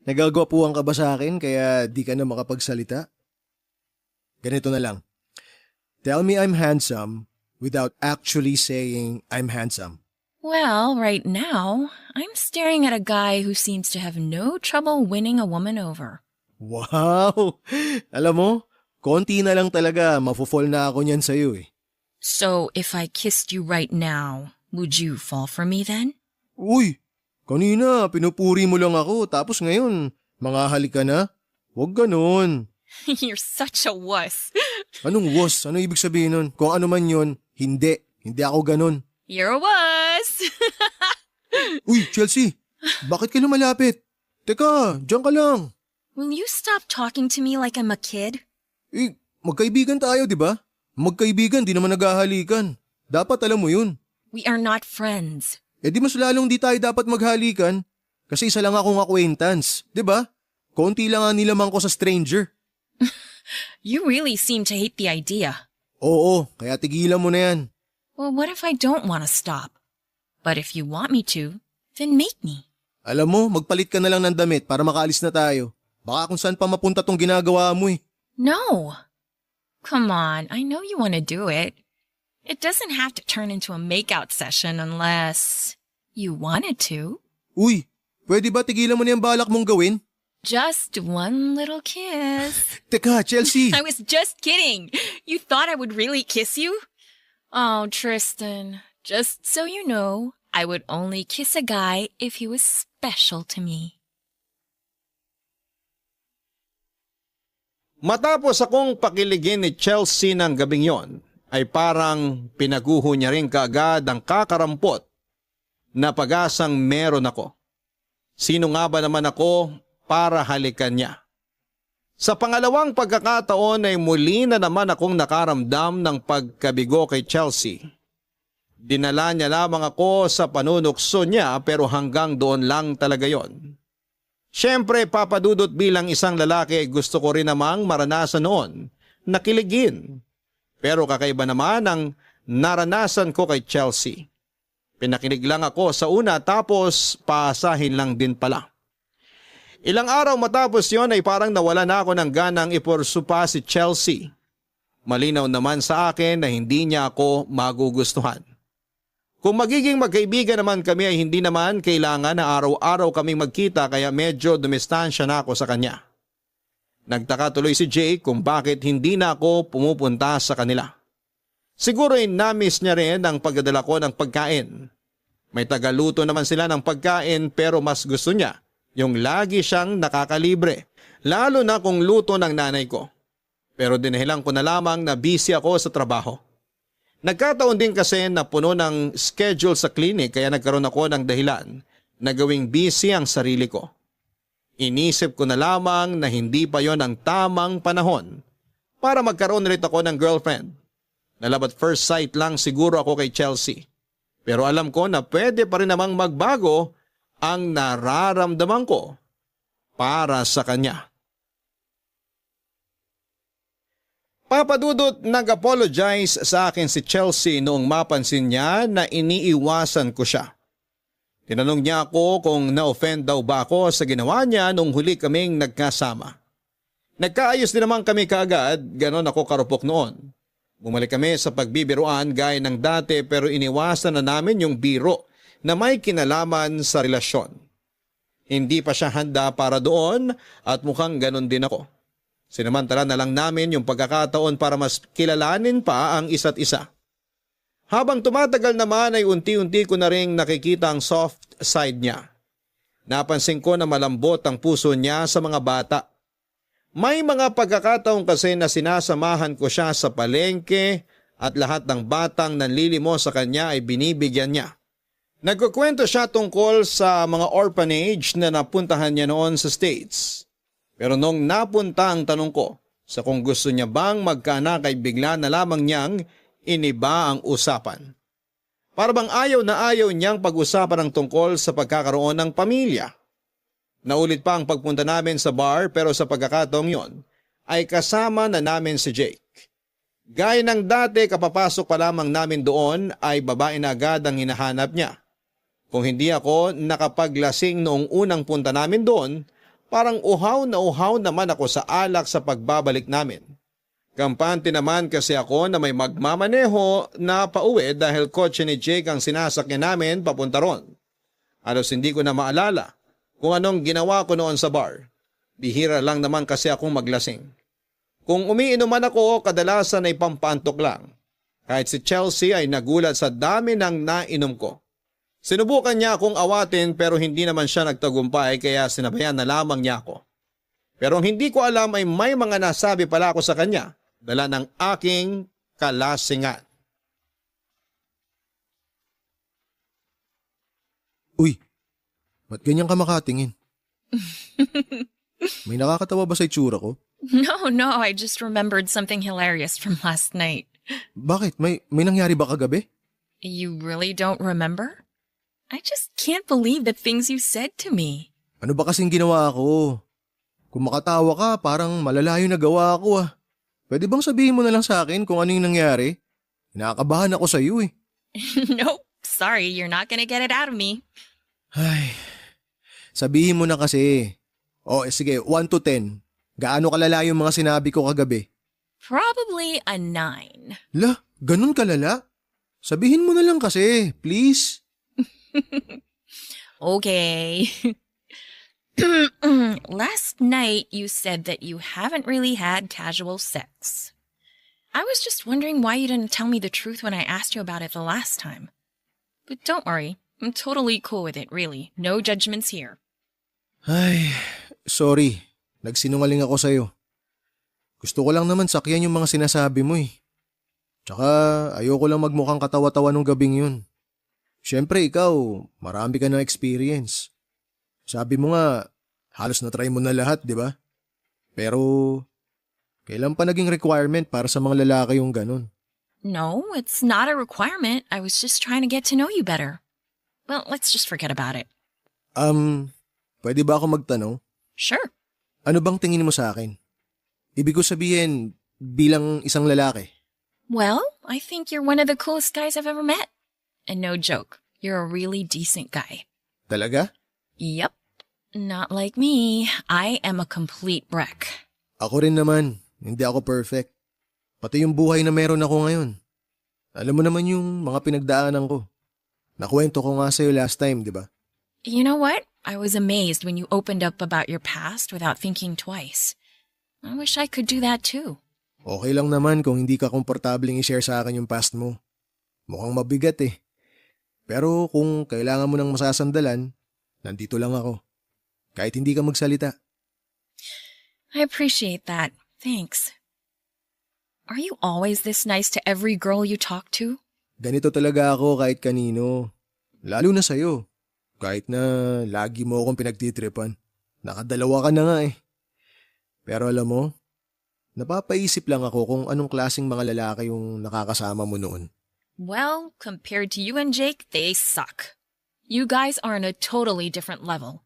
Nagagwapuhan ka ba sa akin kaya di ka na makapagsalita? Ganito na lang. Tell me I'm handsome without actually saying I'm handsome. Well, right now, I'm staring at a guy who seems to have no trouble winning a woman over. Wow! Alam mo, konti na lang talaga mafo-fall na ako niyan sa'yo eh. So, if I kissed you right now, would you fall for me then? Uy! Kanina, pinupuri mo lang ako tapos ngayon, mangahalik ka na? Huwag ganon. You're such a wuss. Anong was? Ano ibig sabihin nun? Kung ano man yun, hindi. Hindi ako ganon. You're a wuss. Uy, Chelsea! Bakit ka lumalapit? Teka, diyan ka lang. Will you stop talking to me like I'm a kid? Magkaibigan tayo, di ba? Magkaibigan, di naman naghahalikan. Dapat alam mo yun. We are not friends. Di mas lalong di tayo dapat maghalikan. Kasi isa lang akong acquaintance, di ba? Konti lang nga nilamang ko sa stranger. You really seem to hate the idea. Oo, kaya tigilan mo na yan. Well, what if I don't want to stop? But if you want me to, then make me. Alam mo, magpalit ka na lang ng damit para makaalis na tayo. Baka kung saan pa mapunta tong ginagawa mo eh. No. Come on, I know you want to do it. It doesn't have to turn into a makeout session unless you wanted to. Uy, pwede ba tigilan mo na yung balak mong gawin? Just one little kiss. Teka, Chelsea! I was just kidding. You thought I would really kiss you? Oh, Tristan, just so you know, I would only kiss a guy if he was special to me. Matapos akong pakiligin ni Chelsea ng gabing yon, ay parang pinaguho niya rin kaagad ang kakarampot na pag-asang meron ako. Sino nga ba naman ako para halikan niya? Sa pangalawang pagkakataon ay muli na naman akong nakaramdam ng pagkabigo kay Chelsea. Dinala niya lamang ako sa panunukso niya pero hanggang doon lang talaga yon. Siyempre, papadudot bilang isang lalaki gusto ko rin namang maranasan noon na kiligin. Pero kakaiba naman ang naranasan ko kay Chelsea. Pinakinig lang ako sa una tapos paasahin lang din pala. Ilang araw matapos yon ay parang nawala na ako ng ganang ipursupa si Chelsea. Malinaw naman sa akin na hindi niya ako magugustuhan. Kung magiging magkaibigan naman kami ay hindi naman kailangan na araw-araw kaming magkita kaya medyo dumistansya na ako sa kanya. Nagtaka tuloy si Jake kung bakit hindi na ako pumupunta sa kanila. Siguro ay na-miss niya rin ang pagdadala ko ng pagkain. May tagaluto naman sila ng pagkain pero mas gusto niya yung lagi siyang nakakalibre, lalo na kung luto ng nanay ko. Pero dinahilan ko na lamang na busy ako sa trabaho. Nagkataon din kasi na puno ng schedule sa clinic kaya nagkaroon ako ng dahilan na gawing busy ang sarili ko. Inisip ko na lamang na hindi pa yon ang tamang panahon para magkaroon ulit ako ng girlfriend. Na love at first sight lang siguro ako kay Chelsea. Pero alam ko na pwede pa rin namang magbago ang nararamdaman ko para sa kanya. Papadudot, nag-apologize sa akin si Chelsea noong mapansin niya na iniiwasan ko siya. Tinanong niya ako kung na-offend daw ba ako sa ginawa niya nung huli kaming nagkasama. Nagkaayos din naman kami kaagad, ganon ako karupok noon. Bumalik kami sa pagbibiruan gaya ng dati pero iniwasan na namin yung biro na may kinalaman sa relasyon. Hindi pa siya handa para doon at mukhang ganon din ako. Sinamantala na lang namin yung pagkakataon para mas kilalanin pa ang isa't isa. Habang tumatagal naman ay unti-unti ko na rin nakikita ang soft side niya. Napansin ko na malambot ang puso niya sa mga bata. May mga pagkakataon kasi na sinasamahan ko siya sa palengke at lahat ng batang nanlilimo sa kanya ay binibigyan niya. Nagkukwento siya tungkol sa mga orphanage na napuntahan niya noon sa States. Pero nung napunta ang tanong ko sa kung gusto niya bang magkaanak ay bigla na lamang niyang iniba ang usapan. Para bang ayaw na ayaw niyang pag-usapan ang tungkol sa pagkakaroon ng pamilya. Naulit pa ang pagpunta namin sa bar pero sa pagkakataong yon ay kasama na namin si Jake. Gaya ng dati kapapasok pa lamang namin doon ay babae na agad ang hinahanap niya. Kung hindi ako nakapaglasing noong unang punta namin doon, parang uhaw naman ako sa alak sa pagbabalik namin. Kampante naman kasi ako na may magmamaneho na pauwi dahil kotse ni Jake ang sinasakyan namin papunta ron. Halos hindi ko na maalala kung anong ginawa ko noon sa bar. Bihira lang naman kasi akong maglasing. Kung umiinuman ako, kadalasan ay pampantok lang. Kahit si Chelsea ay nagulat sa dami ng nainom ko. Sinubukan niya akong awatin pero hindi naman siya nagtagumpay kaya sinabayan na lamang niya ako. Pero ang hindi ko alam ay may mga nasabi pala ako sa kanya dala ng aking kalasingan. Uy, ba't ganyan ka makatingin? May nakakatawa ba sa itsura ko? No, I just remembered something hilarious from last night. Bakit? May nangyari ba kagabi? You really don't remember? I just can't believe the things you said to me. Ano ba kasing ginawa ko? Kung makatawa ka, parang malalayo na gawa ko ah. Pwede bang sabihin mo na lang sa akin kung ano yung nangyari? Nakakabahan ako sa iyo eh. Nope, sorry, you're not gonna get it out of me. Ay, sabihin mo na kasi. Sige, 1 to 10. Gaano kalala yung mga sinabi ko kagabi? Probably a 9. La, ganun kalala? Sabihin mo na lang kasi, please. Okay. Last night you said that you haven't really had casual sex. I was just wondering why you didn't tell me the truth when I asked you about it the last time. But don't worry, I'm totally cool with it, really. No judgments here. Ay, sorry. Nagsinungaling ako sa'yo. Gusto ko lang naman sakyan yung mga sinasabi mo eh. Tsaka ayoko lang magmukhang katawa-tawa nung gabing yun. Siyempre ikaw, marami ka ng experience. Sabi mo nga, halos na-try mo na lahat, di ba? Pero, kailan pa naging requirement para sa mga lalaki yung ganun? No, it's not a requirement. I was just trying to get to know you better. Well, let's just forget about it. Pwede ba ako magtanong? Sure. Ano bang tingin mo sa akin? Ibig ko sabihin, bilang isang lalaki. Well, I think you're one of the coolest guys I've ever met. And no joke, you're a really decent guy. Talaga? Yep. Not like me. I am a complete wreck. Ako rin naman, hindi ako perfect. Pati yung buhay na meron ako ngayon. Alam mo naman yung mga pinagdaanan ko. Nakwento ko nga sa'yo last time, di ba? You know what? I was amazed when you opened up about your past without thinking twice. I wish I could do that too. Okay lang naman kung hindi ka komportabling i-share sa akin yung past mo. Mukhang mabigat eh. Pero kung kailangan mo ng masasandalan, nandito lang ako. Kahit hindi ka magsalita. I appreciate that. Thanks. Are you always this nice to every girl you talk to? Ganito talaga ako kahit kanino. Lalo na sa'yo. Kahit na lagi mo akong pinagtitripan. Nakadalawa ka na nga eh. Pero alam mo, napapaisip lang ako kung anong klaseng mga lalaki yung nakakasama mo noon. Well, compared to you and Jake, they suck. You guys are on a totally different level.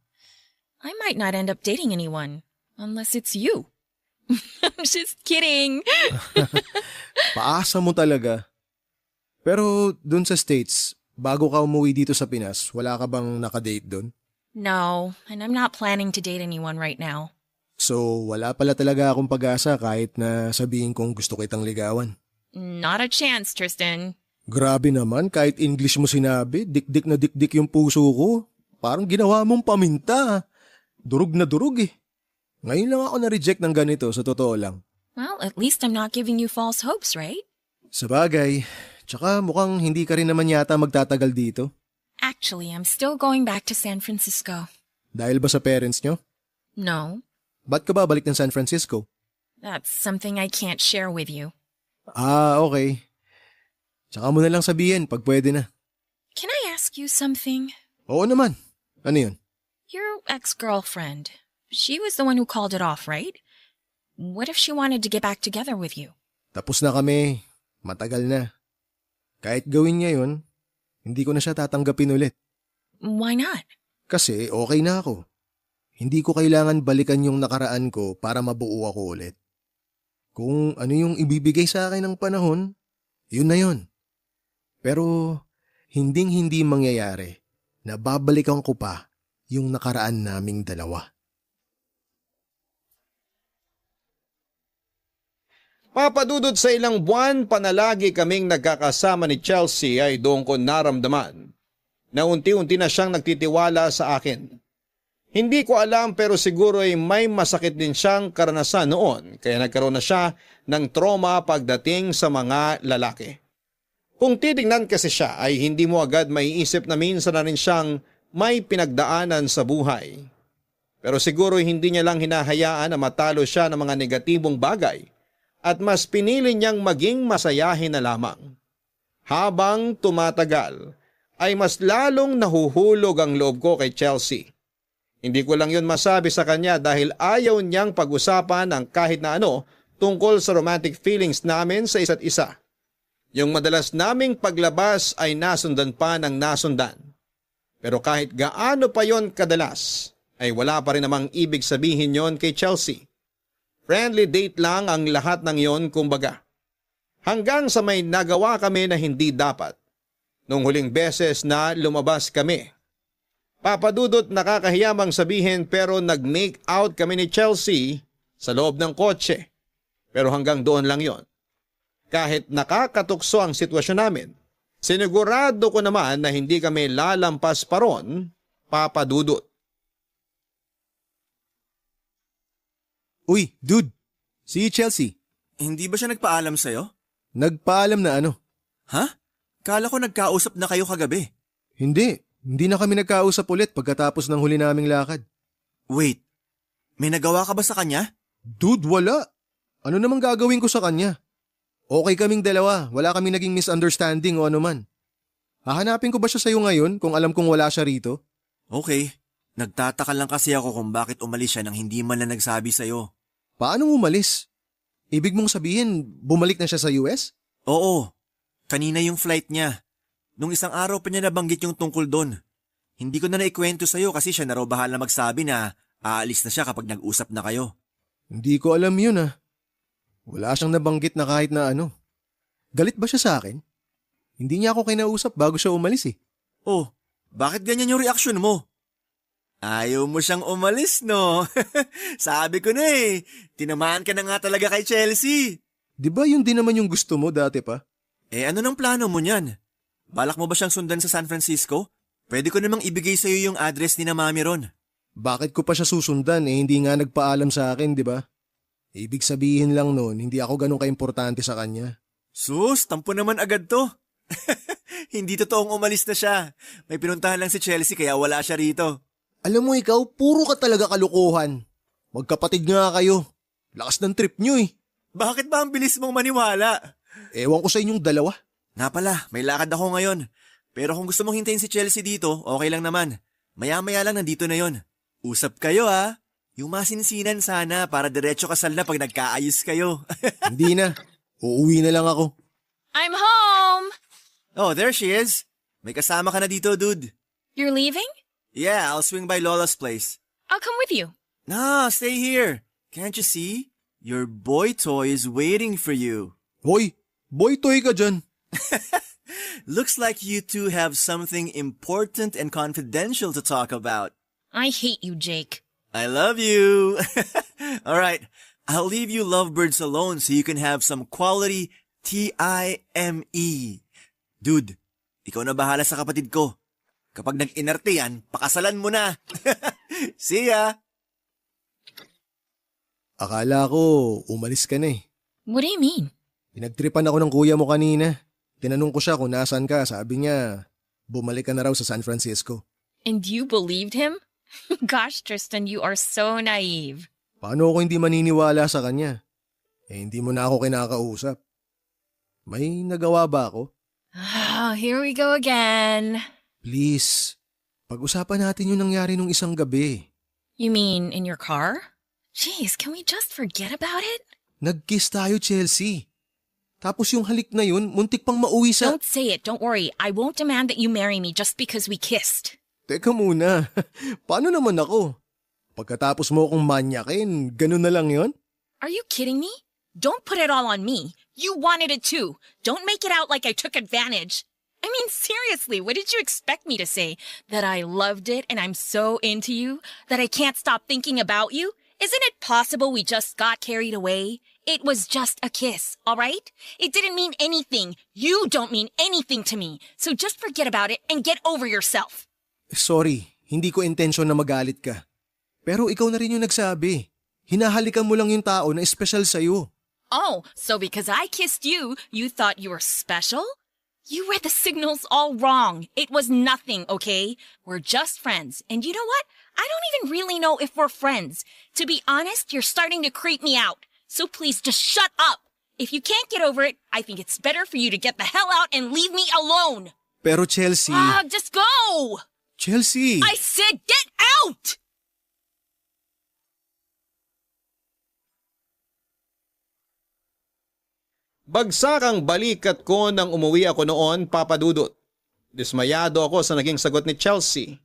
I might not end up dating anyone, unless it's you. I'm just kidding. Paasa mo talaga. Pero dun sa States, bago ka umuwi dito sa Pinas, wala ka bang nakadate dun? No, and I'm not planning to date anyone right now. So wala pala talaga akong pag-asa kahit na sabihin kong gusto kitang ligawan. Not a chance, Tristan. Grabe naman, kahit English mo sinabi, dikdik na dikdik yung puso ko. Parang ginawa mong paminta. Durog na durog eh. Ngayon lang ako na-reject ng ganito, sa totoo lang. Well, at least I'm not giving you false hopes, right? Sabagay, tsaka mukhang hindi ka rin naman yata magtatagal dito. Actually, I'm still going back to San Francisco. Dahil ba sa parents nyo? No, Ba't ka babalik ng San Francisco? that's something I can't share with you. Okay. Tsaka mo na lang sabihin pag pwede na. Can I ask you something? Oo naman. Ano yun? Your ex-girlfriend, she was the one who called it off, right? What if she wanted to get back together with you? Tapos na kami. Matagal na. Kahit gawin niya yun, hindi ko na siya tatanggapin ulit. Why not? Kasi okay na ako. Hindi ko kailangan balikan yung nakaraan ko para mabuo ako ulit. Kung ano yung ibibigay sa akin ng panahon, yun na yun. Pero hinding-hindi mangyayari na babalikan ko pa yung nakaraan naming dalawa. Papadudod sa ilang buwan, panalagi kaming nagkakasama ni Chelsea ay doon ko naramdaman na unti-unti na siyang nagtitiwala sa akin. Hindi ko alam pero siguro ay may masakit din siyang karanasan noon kaya nagkaroon na siya ng trauma pagdating sa mga lalaki. Kung titingnan kasi siya ay hindi mo agad maiisip na minsan na rin siyang may pinagdaanan sa buhay. Pero siguro hindi niya lang hinahayaan na matalo siya ng mga negatibong bagay at mas pinili niyang maging masayahin na lamang. Habang tumatagal ay mas lalong nahuhulog ang loob ko kay Chelsea. Hindi ko lang yun masabi sa kanya dahil ayaw niyang pag-usapan ang kahit na ano tungkol sa romantic feelings namin sa isa't isa. Yung madalas naming paglabas ay nasundan pa ng nasundan. Pero kahit gaano pa yon kadalas, ay wala pa rin namang ibig sabihin yon kay Chelsea. Friendly date lang ang lahat ng yon kumbaga. Hanggang sa may nagawa kami na hindi dapat. Nung huling beses na lumabas kami. Papadudot nakakahiyamang sabihin pero nag-make out kami ni Chelsea sa loob ng kotse. Pero hanggang doon lang yon. Kahit nakakatukso ang sitwasyon namin, sinigurado ko naman na hindi kami lalampas pa ron, papadudot. Uy, dude. Si Chelsea. Hindi ba siya nagpaalam sa'yo? Nagpaalam na ano? Ha? Kala ko nagkausap na kayo kagabi. Hindi. Hindi na kami nagkausap ulit pagkatapos ng huli naming lakad. Wait, may nagawa ka ba sa kanya? Dude, wala. Ano namang gagawin ko sa kanya? Okay kaming dalawa. Wala kaming naging misunderstanding o ano man. Hahanapin ko ba siya sa'yo ngayon kung alam kong wala siya rito? Okay. Nagtataka lang kasi ako kung bakit umalis siya nang hindi man lang nagsabi sa'yo. Paano umalis? Ibig mong sabihin, bumalik na siya sa US? Oo. Kanina yung flight niya. Nung isang araw pa niya nabanggit yung tungkol doon. Hindi ko na naikwento sa'yo kasi siya na raw bahala magsabi na aalis na siya kapag nag-usap na kayo. Hindi ko alam yun ah. Wala siyang nabanggit na kahit na ano. Galit ba siya sa akin? Hindi niya ako kinausap bago siya umalis eh. Oh, bakit ganyan yung reaksyon mo? Ayaw mo siyang umalis, no? Sabi ko na eh, tinamaan ka na nga talaga kay Chelsea. Di ba yun din naman yung gusto mo dati pa? Eh ano nang plano mo niyan? Balak mo ba siyang sundan sa San Francisco? Pwede ko namang ibigay sa'yo yung address ni na mami ron. Bakit ko pa siya susundan eh hindi nga nagpaalam sa akin, di ba? Ibig sabihin lang noon, hindi ako ganun kaimportante sa kanya. Sus, tampo naman agad to. Hindi totoong umalis na siya. May pinuntahan lang si Chelsea kaya wala siya rito. Alam mo ikaw, puro ka talaga kalukuhan. Magkapatid nga kayo. Lakas ng trip nyo eh. Bakit ba ang bilis mong maniwala? Ewan ko sa inyong dalawa. Nga pala, may lakad ako ngayon. Pero kung gusto mong hintayin si Chelsea dito, okay lang naman. Maya-maya lang nandito na yon. Usap kayo ah. Yung masinsinan sana para diretso kasal na pag nagkaayos kayo. Hindi na. Uuwi na lang ako. I'm home! Oh, there she is. May kasama ka na dito, dude. You're leaving? Yeah, I'll swing by Lola's place. I'll come with you. Nah, stay here. Can't you see? Your boy toy is waiting for you. Hoy, boy toy ka dyan. Looks like you two have something important and confidential to talk about. I hate you, Jake. I love you. All right, I'll leave you lovebirds alone so you can have some quality time. Dude, ikaw na bahala sa kapatid ko. Kapag nag-inarte yan, pakasalan mo na. See ya! Akala ko, umalis ka na eh. What do you mean? Pinagtripan ako ng kuya mo kanina. Tinanong ko siya kung nasaan ka. Sabi niya, bumalik ka na raw sa San Francisco. And you believed him? Gosh, Tristan, you are so naive. Paano ako hindi maniniwala sa kanya? Eh, hindi mo na ako kinakausap. May nagawa ba ako? Oh, here we go again. Please, pag-usapan natin yung nangyari nung isang gabi. You mean in your car? Jeez, can we just forget about it? Nag-kiss tayo, Chelsea. Tapos yung halik na yun, muntik pang mauwi sa... Don't say it. Don't worry. I won't demand that you marry me just because we kissed. Teka muna, paano naman ako? Pagkatapos mo akong manyakin, ganun na lang yon? Are you kidding me? Don't put it all on me. You wanted it too. Don't make it out like I took advantage. I mean, seriously, what did you expect me to say? That I loved it and I'm so into you? That I can't stop thinking about you? Isn't it possible we just got carried away? It was just a kiss, all right? It didn't mean anything. You don't mean anything to me. So just forget about it and get over yourself. Sorry, hindi ko intensyon na magalit ka. Pero ikaw na rin yung nagsabi. Hinahalikan mo lang yung tao na espesyal sa'yo. Oh, so because I kissed you, you thought you were special? You read the signals all wrong. It was nothing, okay? We're just friends. And you know what? I don't even really know if we're friends. To be honest, you're starting to creep me out. So please just shut up. If you can't get over it, I think it's better for you to get the hell out and leave me alone. Pero Chelsea... Just go! Chelsea! I said get out! Bagsak ang balikat ko nang umuwi ako noon, Papa Dudut. Dismayado ako sa naging sagot ni Chelsea.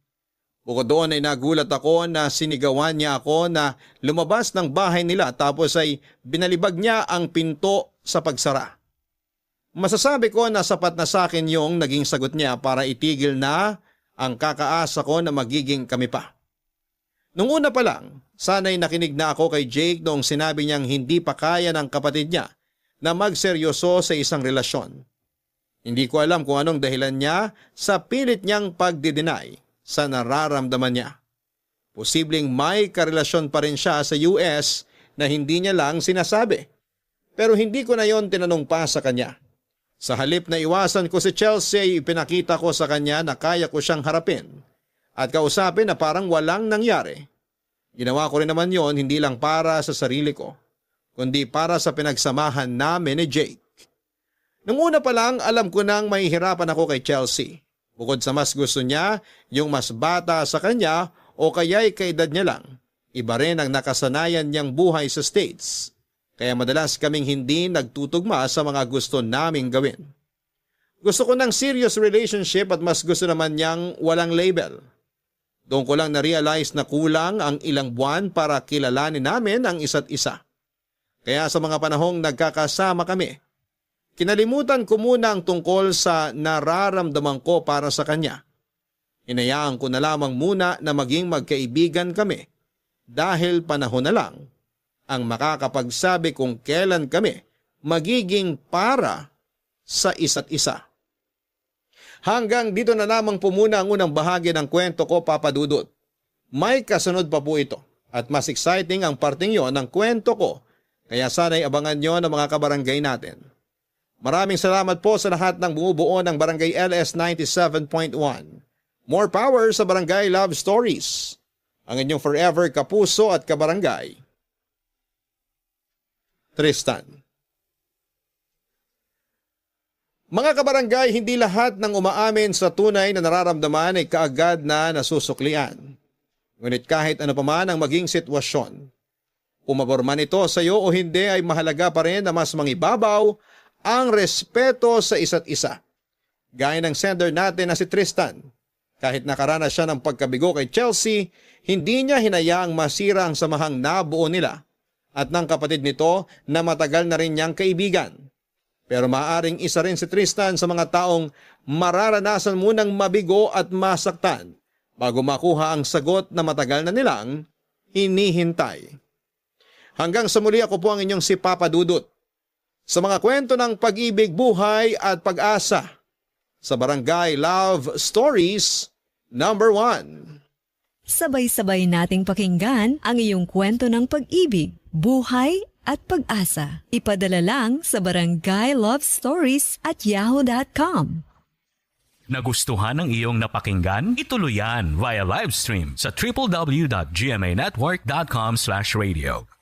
Bukod doon ay nagulat ako na sinigawan niya ako na lumabas ng bahay nila tapos ay binalibag niya ang pinto sa pagsara. Masasabi ko na sapat na sa akin yung naging sagot niya para itigil na ang kakaasa ko na magiging kami pa. Nung una pa lang, sana'y nakinig na ako kay Jake noong sinabi niyang hindi pa kaya ng kapatid niya na magseryoso sa isang relasyon. Hindi ko alam kung anong dahilan niya sa pilit niyang pagdi-deny sa nararamdaman niya. Posibleng may karelasyon pa rin siya sa US na hindi niya lang sinasabi. Pero hindi ko na yon tinanong pa sa kanya. Sa halip na iwasan ko si Chelsea, ipinakita ko sa kanya na kaya ko siyang harapin at kausapin na parang walang nangyari. Ginawa ko rin naman yon hindi lang para sa sarili ko, kundi para sa pinagsamahan namin ni Jake. Nung una pa lang, alam ko nang mahihirapan ako kay Chelsea. Bukod sa mas gusto niya, yung mas bata sa kanya o kaya'y kaedad niya lang, iba rin ang nakasanayan niyang buhay sa States. Kaya madalas kaming hindi nagtutugma sa mga gusto naming gawin. Gusto ko ng serious relationship at mas gusto naman niyang walang label. Doon ko lang na-realize na kulang ang ilang buwan para kilalanin namin ang isa't isa. Kaya sa mga panahong nagkakasama kami, kinalimutan ko muna ang tungkol sa nararamdaman ko para sa kanya. Hinayaan ko na lamang muna na maging magkaibigan kami dahil panahon na lang ang makakapagsabi kung kailan kami magiging para sa isa't isa. Hanggang dito na lamang po muna ang unang bahagi ng kwento ko, Papa Dudut. May kasunod pa po ito at mas exciting ang parting yon ng kwento ko. Kaya sana'y abangan nyo ng mga kabarangay natin. Maraming salamat po sa lahat ng bumubuo ng Barangay LS 97.1. More power sa Barangay Love Stories. Ang inyong forever kapuso at kabarangay, Tristan. Mga kabarangay, hindi lahat ng umaamin sa tunay na nararamdaman ay kaagad na nasusuklian. Ngunit kahit ano pa man ang maging sitwasyon, umabor man ito sa iyo o hindi, ay mahalaga pa rin na mas mangibabaw ang respeto sa isa't isa. Gaya ng sender natin na si Tristan. Kahit nakaranas siya ng pagkabigo kay Chelsea, hindi niya hinayaang masira ang samahang nabuo nila at ng kapatid nito na matagal na rin niyang kaibigan. Pero maaring isa rin si Tristan sa mga taong mararanasan munang mabigo at masaktan bago makuha ang sagot na matagal na nilang hinihintay. Hanggang sa muli, ako po ang inyong si Papa Dudut sa mga kwento ng pag-ibig, buhay at pag-asa sa Barangay Love Stories #1. Sabay-sabay nating pakinggan ang iyong kwento ng pag-ibig, buhay at pag-asa. Ipadala lang sa barangaylovestories@yahoo.com. Nagustuhan ng iyong napakinggan? Ituloy yan via live stream sa www.gmanetwork.com/radio.